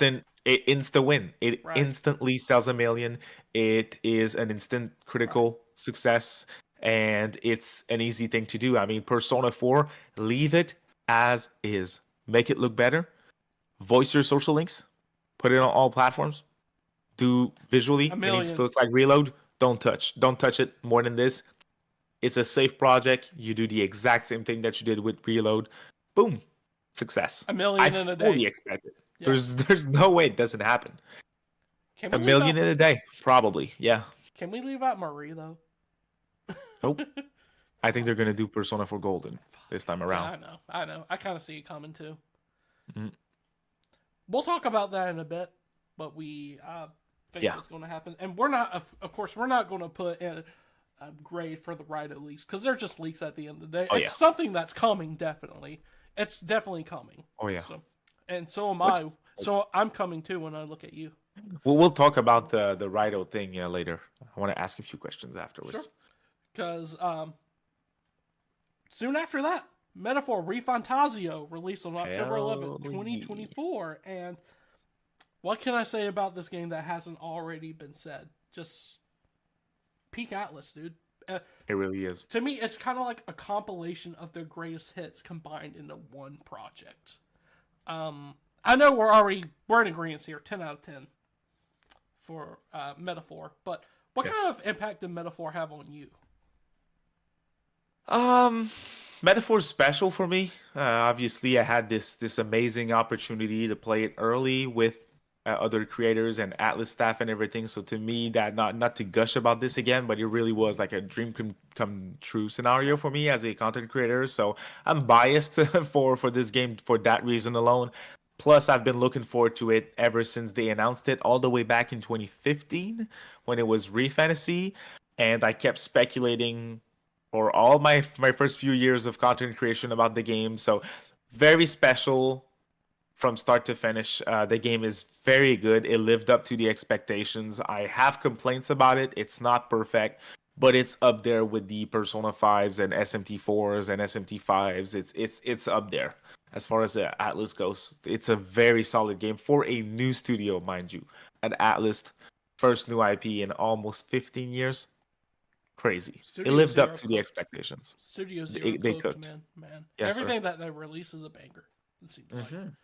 insta win. It Right. instantly sells a million. It is an instant critical success, and it's an easy thing to do. I mean, Persona 4, leave it as is. Make it look better. Voice your social links. Put it on all platforms. Do visually. A It needs to million. look like Reload. Don't touch. Don't touch it more than this. It's a safe project. You do the exact same thing that you did with Reload. Boom. Success. A I million in a fully day. expect it. Yeah. There's no way it doesn't happen. Can A we leave million out? in a day, probably. Yeah. Can we leave out Marie though? Nope. I think they're gonna do Persona 4 Golden this time Yeah, around. I know. I kind of see it coming too. Mhm. We'll talk about that in a bit, but we think Yeah. it's going to happen, and we're not. Of course, we're not going to put in a grade for the Rhino leaks because they're just leaks at the end of the day. Oh, It's yeah. something that's coming, definitely. It's definitely coming. Oh yeah. So, and so am What's- I. So I'm coming too when I look at you. We'll talk about the Rido thing later. I want to ask a few questions afterwards. Sure. Because soon after that, Metaphor Refantasio released on October 11th, Hell 2024. And what can I say about this game that hasn't already been said? Just peak Atlas, dude. It really is. To me, it's kind of like a compilation of their greatest hits combined into one project. I know we're in agreement here, 10 out of 10 for Metaphor. But what Yes. kind of impact did Metaphor have on you? Metaphor's special for me. Obviously, I had this amazing opportunity to play it early with other creators and Atlas staff and everything. So to me, that not to gush about this again, but it really was like a dream come true scenario for me as a content creator. So I'm biased for this game for that reason alone. Plus, I've been looking forward to it ever since they announced it, all the way back in 2015 when it was Refantasy, and I kept speculating for all my first few years of content creation about the game. So very special from start to finish. The game is very good. It lived up to the expectations. I have complaints about it. It's not perfect, but it's up there with the Persona 5s and SMT4s and SMT5s. It's up there as far as the Atlas goes. It's a very solid game for a new studio, mind you. At Atlas, first new IP in almost 15 years. Crazy. Studio It lived Zero up to the cooked. expectations. Studio Zero They cooked, cooked. man. Yes, Everything that they release is a banger, it seems like. Mhm.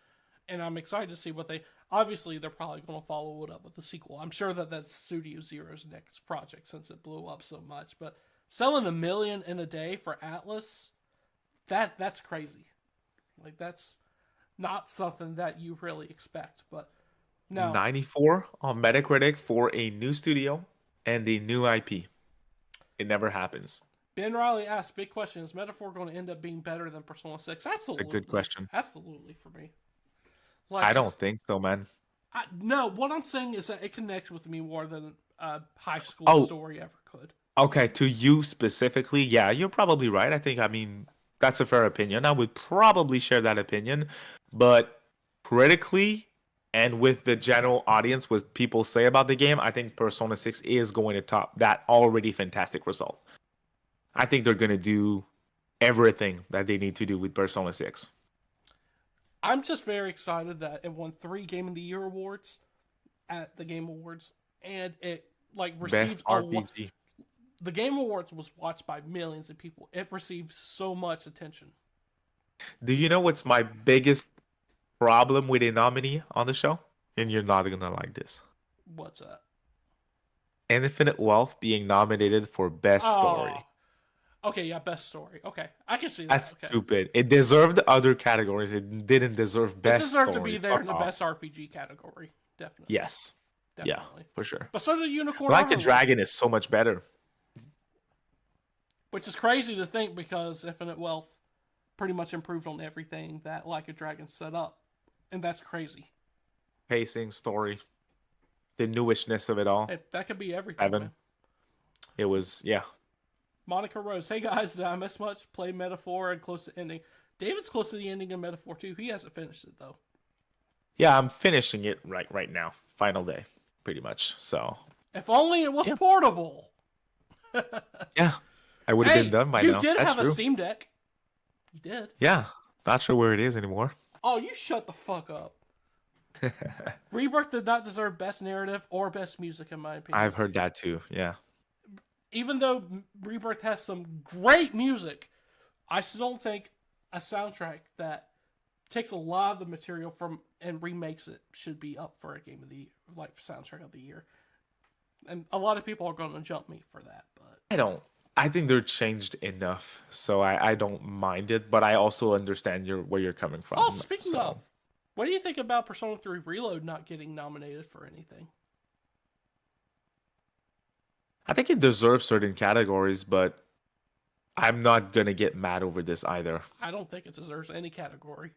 And I'm excited to see what they... Obviously, they're probably going to follow it up with the sequel. I'm sure that that's Studio Zero's next project since it blew up so much. But selling 1 million in a day for Atlas, that's crazy. Like, that's not something that you really expect. But no, 94 on Metacritic for a new studio and a new IP. It never happens. Ben Riley asked, big question, is Metaphor going to end up being better than Persona 6? Absolutely. It's a good question. Absolutely for me. Like, I don't think so, man. No, what I'm saying is that it connects with me more than a high school Oh. story ever could. Okay, to you specifically, yeah, you're probably right. I mean, that's a fair opinion. I would probably share that opinion. But critically, and with the general audience, what people say about the game, I think Persona 6 is going to top that already fantastic result. I think they're going to do everything that they need to do with Persona 6. I'm just very excited that it won 3 Game of the Year awards at the Game Awards, and it received Best RPG. The Game Awards was watched by millions of people. It received so much attention. Do you know what's my biggest problem with a nominee on the show? And you're not going to like this. What's that? Infinite Wealth being nominated for Best Story. Okay, yeah, best story. Okay, I can see that. That's okay. stupid. It deserved other categories. It didn't deserve Best It deserved Story. to be there in Fuck the off. best RPG category. Definitely. Yes. Definitely. Yeah, for sure. But so did Unicorn Like a Overlord, Dragon is so much better. which is crazy to think because Infinite Wealth pretty much improved on everything that Like a Dragon set up. And that's crazy. Pacing, story. the newishness of it all. Hey, that could be everything, 7. man. It was, yeah. Monica Rose. Hey guys, did I miss much? Play Metaphor and close to ending. David's close to the ending of Metaphor too. He hasn't finished it though. Yeah, I'm finishing it right now. Final day, pretty much. So. If only it was portable. Yeah, I would have been done by now. You did That's have true. a Steam Deck. You did. Yeah, not sure where it is anymore. Oh, you shut the fuck up. Rebirth did not deserve best narrative or best music, in my opinion. I've heard that too. Yeah. Even though Rebirth has some great music, I still don't think a soundtrack that takes a lot of the material from and remakes it should be up for a game of the soundtrack of the year. And a lot of people are going to jump me for that, but I think they're changed enough, so I don't mind it. But I also understand where you're coming from. Oh, speaking of, what do you think about Persona 3 Reload not getting nominated for anything? I think it deserves certain categories, but I'm not gonna get mad over this either. I don't think it deserves any category.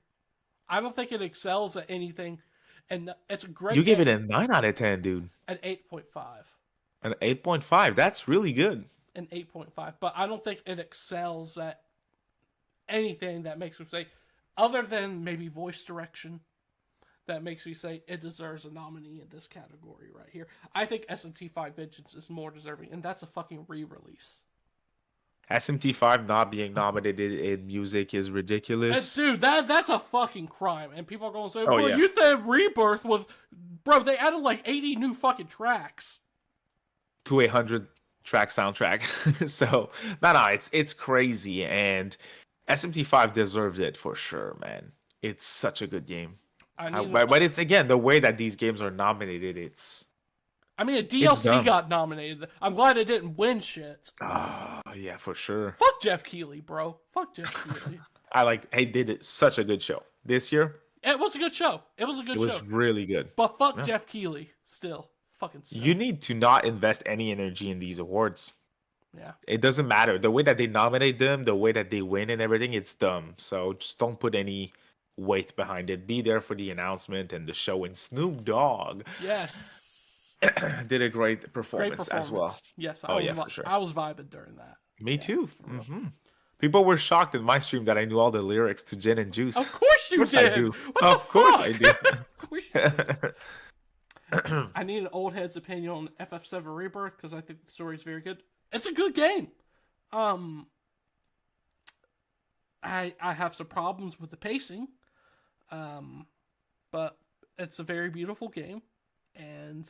I don't think it excels at anything, and it's a great. You give it a 9 out of 10, dude. An 8.5. An 8.5. That's really good. An 8.5, but I don't think it excels at anything that makes me say, other than maybe voice direction, that makes me say it deserves a nominee in this category right here. I think SMT5 Vengeance is more deserving, and that's a fucking re-release. SMT5 not being nominated in music is ridiculous. Dude, that's a fucking crime. And people are going to say, yeah. You said Rebirth was... Bro, they added like 80 new fucking tracks. To a 100-track soundtrack. So, no, it's crazy. And SMT5 deserved it for sure, man. It's such a good game. But it's, again, the way that these games are nominated, it's... I mean, a DLC got nominated. I'm glad it didn't win shit. Oh, yeah, for sure. Fuck Jeff Keighley, bro. Fuck Jeff Keighley. He did such a good show. This year? It was a good show. It was really good. But fuck Jeff Keighley, still. Fucking sick. You need to not invest any energy in these awards. Yeah. It doesn't matter. The way that they nominate them, the way that they win and everything, it's dumb. So just don't put any weight behind it. Be there for the announcement and the show. And Snoop Dogg. Yes. Did a great performance as well. Yes, for sure. I was vibing during that. Me too. Mm-hmm. People were shocked in my stream that I knew all the lyrics to Gin and Juice. Of course you did. I do. Of course I do. Of course you did. I need an old head's opinion on FF7 Rebirth because I think the story is very good. It's a good game. I have some problems with the pacing, but it's a very beautiful game, and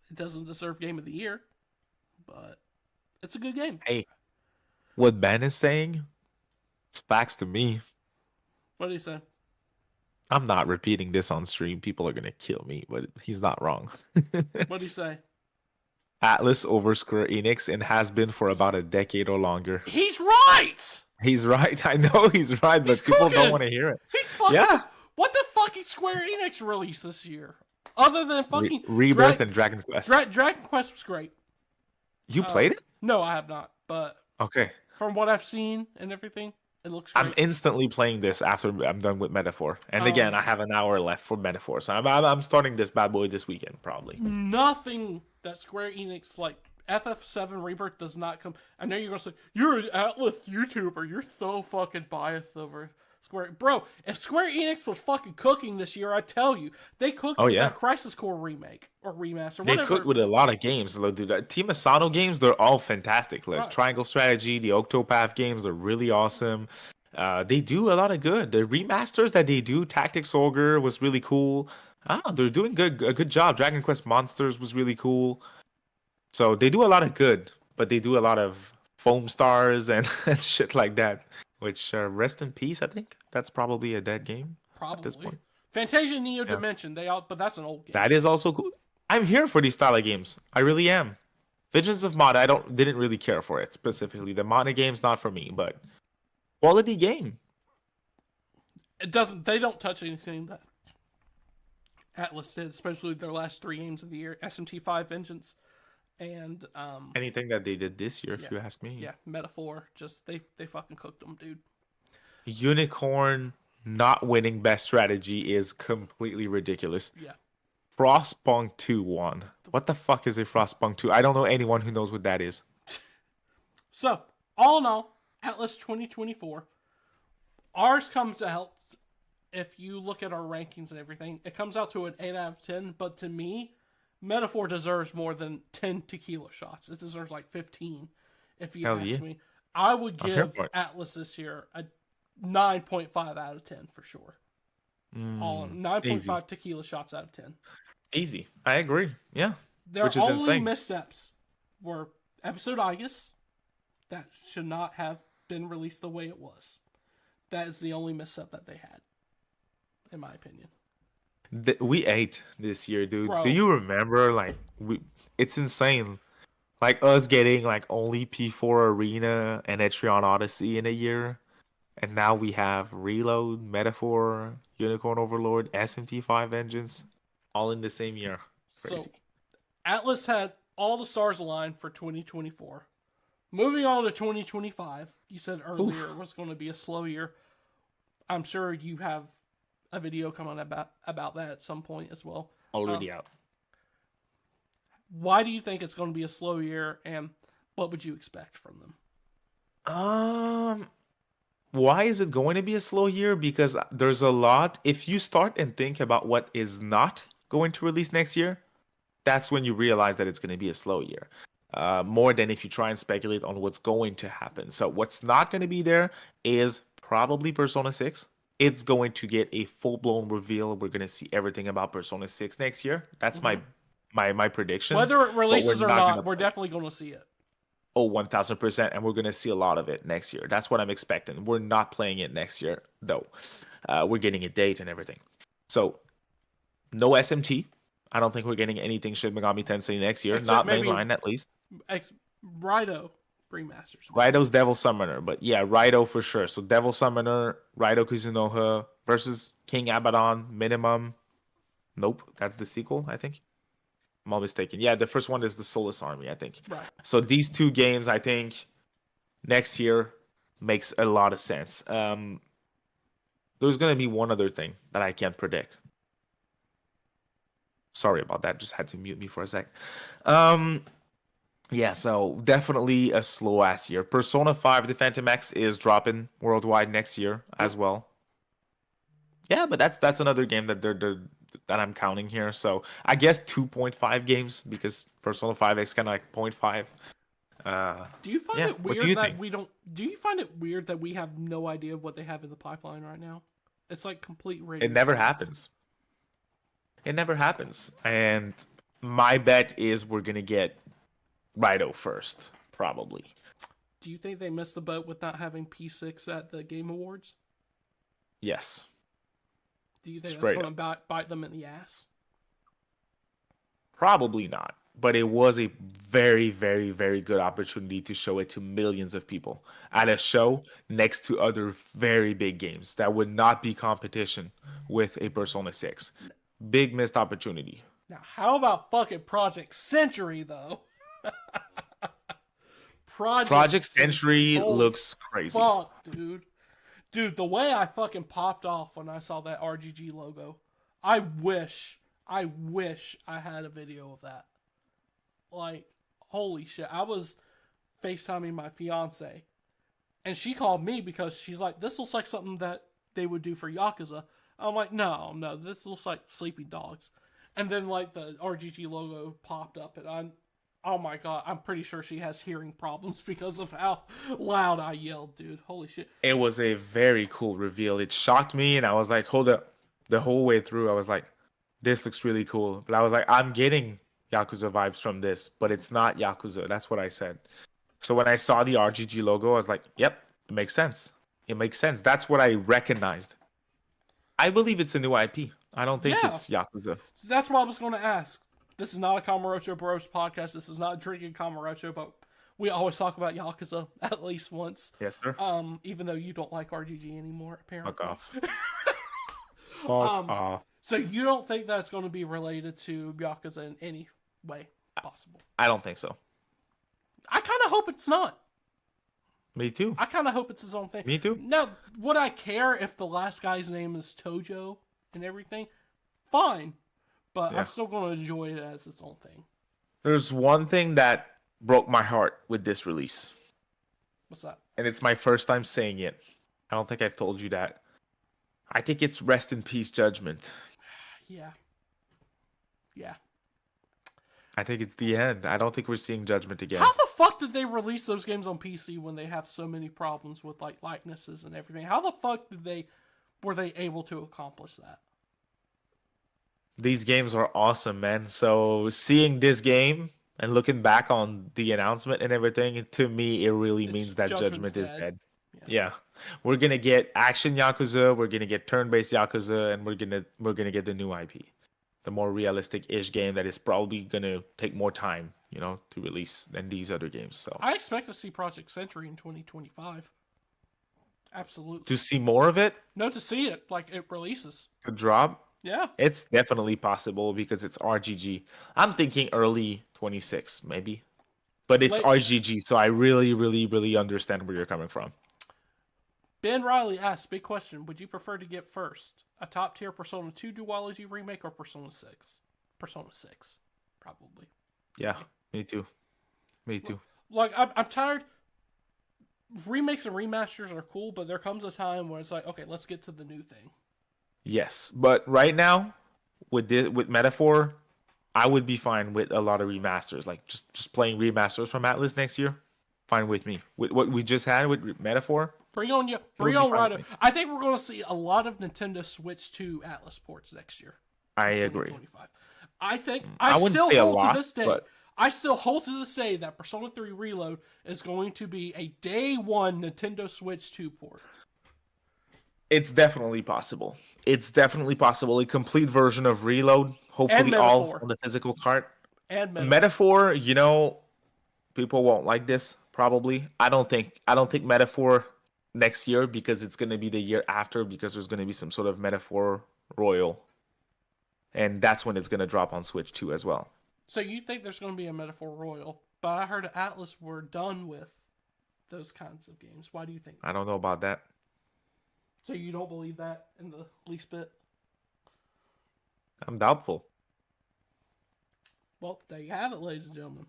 it doesn't deserve Game of the Year, but it's a good game. Hey, what Ben is saying, it's facts to me. What did he say? I'm not repeating this on stream. People are going to kill me, but he's not wrong. What did he say? ATLUS over Square Enix and has been for about a decade or longer. He's right! He's right. I know he's right, but people don't want to hear it. He's fucking... Yeah. What the fuck did Square Enix release this year? Other than fucking... Rebirth and Dragon Quest. Dragon Quest was great. You played it? No, I have not, but... Okay. From what I've seen and everything, it looks great. I'm instantly playing this after I'm done with Metaphor. And again, I have an hour left for Metaphor. So I'm starting this bad boy this weekend, probably. Nothing that Square Enix, like, FF7 Rebirth does not come... I know you're going to say, you're an ATLUS YouTuber. You're so fucking biased over Square... Bro, if Square Enix was fucking cooking this year, I tell you, they cooked with that Crisis Core remake or remaster. They cooked with a lot of games. Dude, Team Asano games, they're all fantastic. Like Right. Triangle Strategy, the Octopath games are really awesome. They do a lot of good. The remasters that they do, Tactics Ogre was really cool. They're doing a good job. Dragon Quest Monsters was really cool. So they do a lot of good, but they do a lot of foam stars and shit like that. Which rest in peace. I think that's probably a dead game at this point. Fantasia Neo Dimension, but that's an old game. That is also cool. I'm here for these style of games. I really am. Visions of Mana, didn't really care for it specifically. The Mana game's not for me, but quality game. They don't touch anything that ATLUS did, especially their last 3 games of the year. SMT5 Vengeance and anything that they did this year, if you ask me. Yeah, Metaphor. Just they fucking cooked them, dude. Unicorn not winning best strategy is completely ridiculous. Yeah. Frostpunk 2 1. What the fuck is a Frostpunk 2? I don't know anyone who knows what that is. So, all in all, Atlas 2024. Ours comes out, if you look at our rankings and everything, it comes out to an 8 out of 10. But to me, Metaphor deserves more than 10 tequila shots. It deserves like 15, if you ask me. I would give Atlas this year a 9.5 out of 10 for sure. All 9.5 tequila shots out of 10. Easy. I agree. Yeah. Their only missteps were episode Aegis. That should not have been released the way it was. That is the only misstep that they had, in my opinion. We ate this year, dude. Bro. Do you remember? Like, it's insane. Like us getting like only P4 Arena and Etrian Odyssey in a year, and now we have Reload, Metaphor, Unicorn Overlord, SMT5 Vengeance, all in the same year. Crazy. So, Atlas had all the stars aligned for 2024. Moving on to 2025, you said earlier it was going to be a slow year. I'm sure you have a video coming about that at some point as well. Already out. Why do you think it's going to be a slow year, and what would you expect from them? Why is it going to be a slow year? Because there's a lot. If you start and think about what is not going to release next year, that's when you realize that it's going to be a slow year. More than if you try and speculate on what's going to happen. So what's not going to be there is probably Persona 6. It's going to get a full-blown reveal. We're going to see everything about Persona 6 next year. That's my prediction. Whether it releases or not, we're definitely going to see it. Oh, 1000%. And we're going to see a lot of it next year. That's what I'm expecting. We're not playing it next year, though. We're getting a date and everything. So, no SMT. I don't think we're getting anything Shin Megami Tensei next year. Except not mainline, at least. Raito remasters. Raito's Devil Summoner. But yeah, Raito for sure. So, Devil Summoner, Raito Kuzunoha versus King Abaddon, minimum. Nope, that's the sequel, I think. I'm all mistaken. Yeah, the first one is the Soulless Army, I think. Right. So these two games, I think, next year makes a lot of sense. There's going to be one other thing that I can't predict. Sorry about that. Just had to mute me for a sec. Yeah, so definitely a slow-ass year. Persona 5 The Phantom X is dropping worldwide next year as well. Yeah, but that's another game that that I'm counting here. So I guess 2.5 games because Persona 5X kind of like 0.5. Do you find it weird that we don't? Do you find it weird that we have no idea what they have in the pipeline right now? It's like complete radio. It never happens. It never happens. And my bet is we're gonna get Raito first, probably. Do you think they missed the boat with not having P6 at the Game Awards? Yes. Do you think that's going to bite them in the ass? Probably not. But it was a very, very, very good opportunity to show it to millions of people at a show next to other very big games that would not be competition with a Persona 6. Big missed opportunity. Now, how about fucking Project Century, though? Project Century looks crazy. Fuck, dude. Dude, the way I fucking popped off when I saw that RGG logo, I wish I had a video of that. Like, holy shit. I was FaceTiming my fiance, and she called me because she's like, this looks like something that they would do for Yakuza. I'm like, no, this looks like Sleepy Dogs. And then, like, the RGG logo popped up, and oh my god, I'm pretty sure she has hearing problems because of how loud I yelled, dude. Holy shit. It was a very cool reveal. It shocked me, and I was like, hold up. The whole way through, I was like, this looks really cool. But I was like, I'm getting Yakuza vibes from this, but it's not Yakuza. That's what I said. So when I saw the RGG logo, I was like, yep, it makes sense. It makes sense. That's what I recognized. I believe it's a new IP. I don't think it's Yakuza. That's what I was going to ask. This is not a Kamurocho Bros podcast. This is not drinking Kamurocho, but we always talk about Yakuza at least once. Yes, sir. Even though you don't like RGG anymore, apparently. Fuck off. Fuck off. So you don't think that's going to be related to Yakuza in any way possible? I don't think so. I kind of hope it's not. Me too. I kind of hope it's his own thing. Me too. Now, would I care if the last guy's name is Tojo and everything? Fine. but Yeah. I'm still going to enjoy it as its own thing. There's one thing that broke my heart with this release, What's that? and it's my first time saying it. I don't think I've told you that. I think it's Rest in Peace Judgment. Yeah. Yeah. I think it's the end. I don't think we're seeing Judgment again. How the fuck did they release those games on PC when they have so many problems with like likenesses and everything? How the fuck were they able to accomplish that? These games are awesome, man. So seeing this game and looking back on the announcement and everything, to me, it really means that Judgment's Judgment is dead. dead. Yeah. Yeah. We're gonna get action Yakuza, we're gonna get turn-based Yakuza, and we're gonna get the new IP. The more realistic-ish game that is probably gonna take more time, to release than these other games. So I expect to see Project Century in 2025. Absolutely. to see more of it, No, to see it like it releases. to drop, Yeah. it's definitely possible because it's RGG. I'm thinking early 26, maybe. But it's Late- RGG, so I really, really, really understand where you're coming from. Ben Riley asks, big question, would you prefer to get first a top tier Persona 2 duology remake or Persona 6? Persona 6, probably. Yeah, me too. Me too. Like, I'm tired. Remakes and remasters are cool, but there comes a time where it's like, okay, let's get to the new thing. Yes, but right now, with Metaphor, I would be fine with a lot of remasters. Like just playing remasters from ATLUS next year, fine with me. With what we just had with Metaphor, Bring on right. I think we're going to see a lot of Nintendo Switch to ATLUS ports next year. I agree. 2025. I think I wouldn't still say a hold lot, to this day. but- I still hold to this day that Persona 3 Reload is going to be a day one Nintendo Switch 2 port. It's definitely possible. It's definitely possible. A complete version of Reload, hopefully all Metaphor. on the physical cart. And Metaphor, people won't like this probably. I don't think Metaphor next year because it's going to be the year after because there's going to be some sort of Metaphor Royal. And that's when it's going to drop on Switch 2 as well. So you think there's going to be a Metaphor Royal, but I heard ATLUS were done with those kinds of games. Why do you think that? I don't know about that. So you don't believe that in the least bit? I'm doubtful. Well, there you have it, ladies and gentlemen.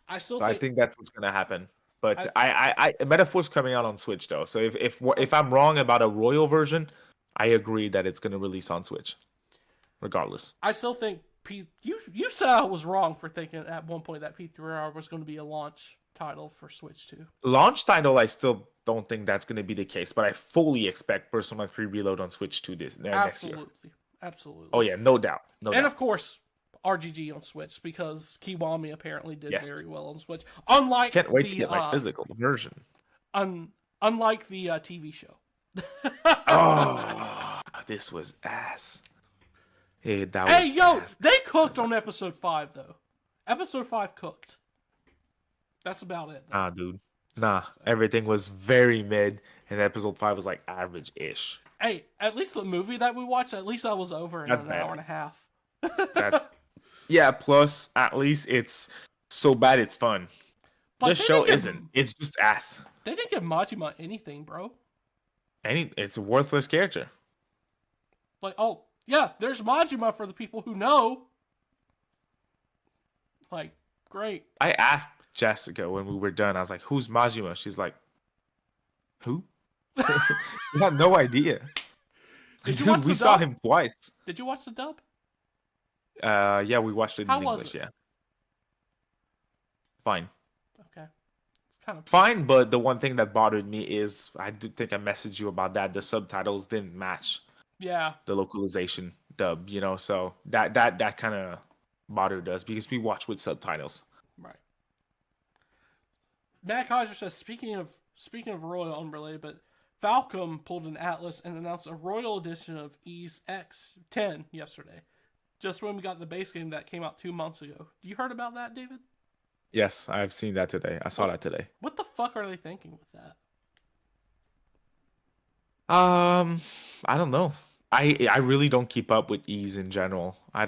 I think that's what's going to happen. But I Metaphor's coming out on Switch though. So if I'm wrong about a Royal version, I agree that it's going to release on Switch, regardless. I still think you said I was wrong for thinking at one point that P3R was going to be a launch title for Switch 2. Launch title, I still don't think that's going to be the case, but I fully expect Persona 3 Reload on Switch 2 next year. Absolutely. Oh yeah, no doubt. And of course, RGG on Switch because Kiwami apparently did Yes. very well on Switch. Unlike Can't wait to get my physical version. Unlike the TV show. Oh, this was ass. Hey, They cooked on episode 5 though. Episode 5 cooked. That's about it. Nah, dude. Nah, everything was very mid, and episode 5 was like average-ish. Hey, at least the movie that we watched, at least I was over in an hour and a half. Yeah, plus at least it's so bad it's fun. Like, this show isn't. It's just ass. They didn't give Majima anything, bro. It's a worthless character. Like, oh, yeah, there's Majima for the people who know. Like, great. I asked Jessica when we were done, I was like, who's Majima? She's like, who? We have no idea. Did you watch the we saw dub? him twice. Did you watch the dub? Yeah, we watched it How in was English, it? yeah. Fine. Okay. It's kind of Fine, but the one thing that bothered me is I did think I messaged you about that. The subtitles didn't match yeah. the localization dub, so that kind of bothered us because we watch with subtitles. Right. Matt Kaiser says, speaking of Royal, unrelated, but Falcom pulled an ATLUS and announced a Royal edition of Ys X10 yesterday. Just when we got the base game that came out 2 months ago. You heard about that, David? Yes, I've seen that today. I saw that today. What the fuck are they thinking with that? I don't know. I really don't keep up with Ys in general. I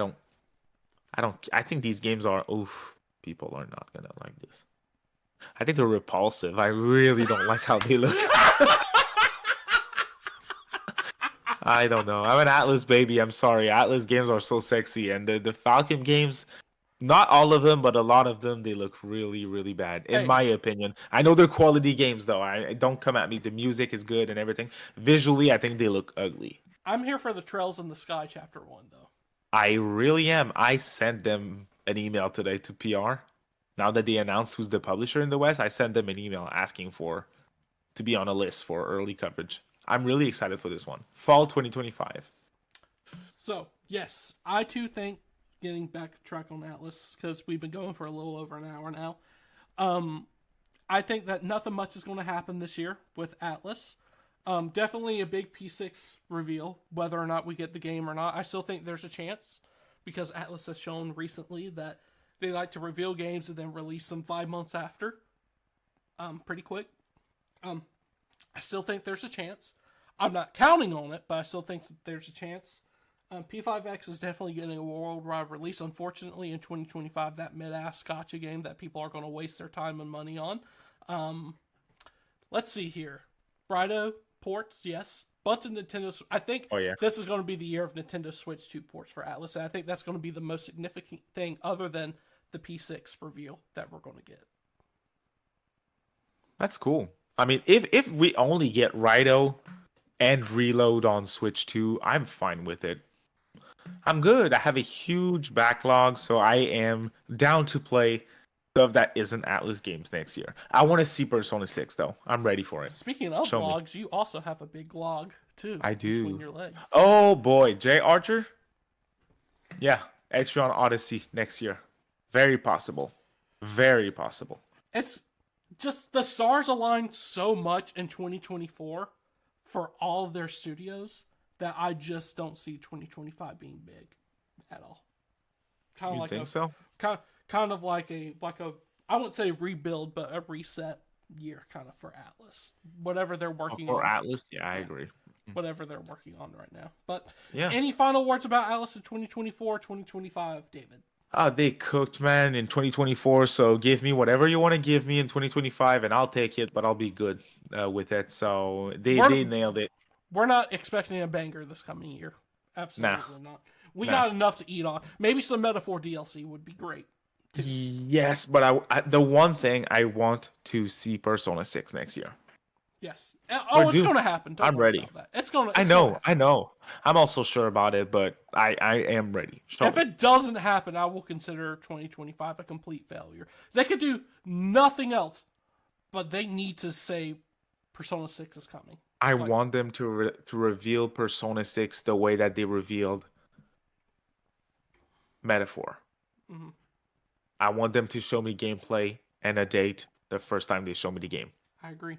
think these games are people are not gonna like this. I think they're repulsive. I really don't like how they look. I don't know. I'm an Atlas baby. I'm sorry. Atlas games are so sexy, and the Falcon games, not all of them, but a lot of them, they look really, really bad, in Hey, my opinion. I know they're quality games, though. I don't come at me. The music is good and everything. Visually, I think they look ugly. I'm here for the Trails in the Sky Chapter 1, though. I really am. I sent them an email today to PR. Now that they announced who's the publisher in the West, I sent them an email asking for to be on a list for early coverage. I'm really excited for this one. Fall 2025. So, yes, I too think, getting back to track on Atlas, because we've been going for a little over an hour now, I think that nothing much is going to happen this year with Atlas. Definitely a big P6 reveal, whether or not we get the game or not. I still think there's a chance, because Atlas has shown recently that they like to reveal games and then release them 5 months after. Pretty quick. I still think there's a chance. I'm not counting on it, but I still think there's a chance. P5X is definitely getting a worldwide release. Unfortunately, in 2025, that mid-ass gotcha game that people are going to waste their time and money on. Let's see here. Brido ports, yes. Bunch of Nintendo. I think this is going to be the year of Nintendo Switch 2 ports for Atlas, and I think that's going to be the most significant thing other than the P6 reveal that we're going to get. That's cool. I mean, if we only get Rido and Reload on Switch 2, I'm fine with it. I'm good. I have a huge backlog, so I am down to play stuff that isn't Atlas games next year. I want to see Persona 6, though. I'm ready for it. Speaking of logs, you also have a big log, too. I do. Between your legs. Oh, boy. Jay Archer? Yeah. Etrian Odyssey next year. Very possible. Very possible. It's just the stars aligned so much in 2024 for all of their studios that I just don't see 2025 being big at all. Kind of You like think so? Kind of like a I wouldn't say rebuild, but a reset year kind of for Atlas. Whatever they're working on. For Atlas, yeah, I agree. Whatever they're working on right now. But yeah. Any final words about Atlas in 2024, 2025, David? They cooked, man, in 2024. So give me whatever you want to give me in 2025, and I'll take it. But I'll be good with it. So they nailed it. We're not expecting a banger this coming year. Absolutely not. We got enough to eat on. Maybe some Metaphor DLC would be great. Yes, but I the one thing I want to see Persona 6 next year. Yes. Oh, it's going to happen. I'm ready. About that. It's going to. I know. I'm also sure about it, but I am ready. If it doesn't happen, I will consider 2025 a complete failure. They could do nothing else, but they need to say Persona 6 is coming. I want them to reveal Persona 6 the way that they revealed Metaphor. Mm-hmm. I want them to show me gameplay and a date the first time they show me the game. I agree.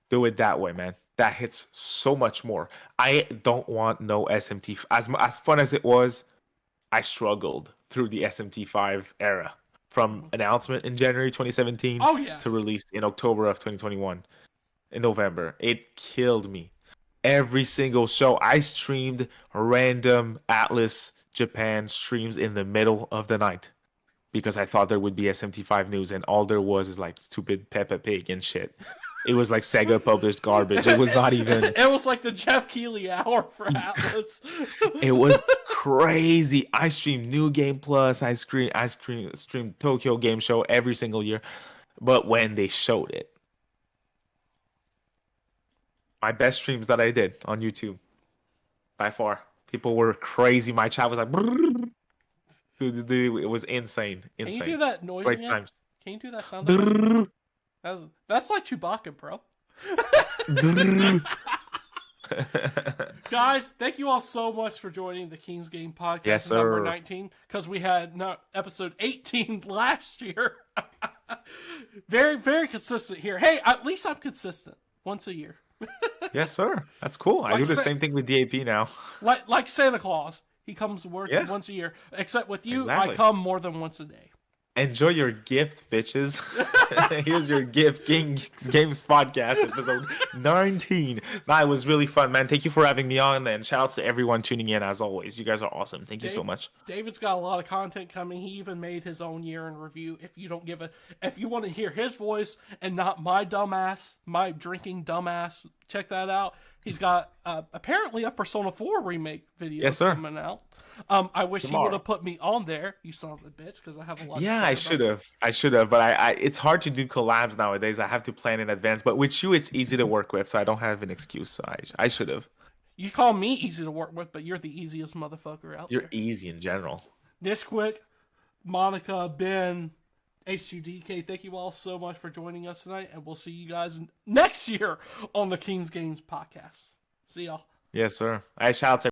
Do it that way, man. That hits so much more. I don't want no SMT. As fun as it was, I struggled through the SMT5 era. From announcement in January 2017 to release in October of 2021. In November. It killed me. Every single show. I streamed random Atlas Japan streams in the middle of the night. Because I thought there would be SMT5 news, and all there was is like stupid Peppa Pig and shit. It was like Sega published garbage. It was not even. It was like the Jeff Keighley hour for Atlas. It was crazy. I streamed New Game Plus. I streamed Tokyo Game Show every single year. But when they showed it, my best streams that I did on YouTube, by far, people were crazy. My chat was like. Dude, it was insane. Can you do that noise Great again? times. Can you do that sound effect? That's like Chewbacca, bro. Guys, thank you all so much for joining the King's Game podcast number 19, because we had episode 18 last year. Very, very consistent here. Hey, at least I'm consistent once a year. Yes, sir. That's cool. I do the same thing with DAP now. Like Santa Claus. He comes to work once a year. Except with you, exactly. I come more than once a day. Enjoy your gift, bitches. Here's your gift, King's Games Podcast, episode 19. Nah, it was really fun, man. Thank you for having me on, and shout outs to everyone tuning in, as always. You guys are awesome. Thank you so much. David's got a lot of content coming. He even made his own year in review. If you want to hear his voice and not my dumbass, my drinking dumbass check that out. He's got apparently a Persona 4 remake video Yes, sir. coming out. I wish he Tomorrow. would have put me on there, you son of a bitch, because I have a lot. Yeah, to I say should about have. I should have, but I it's hard to do collabs nowadays. I have to plan in advance. But with you, it's easy to work with, so I don't have an excuse. So I should have. You call me easy to work with, but you're the easiest motherfucker out You're there. easy in general. This quick, Monica, Ben, H2DK, thank you all so much for joining us tonight, and we'll see you guys next year on the Kings Games podcast. See y'all. Yes, sir. I shout out to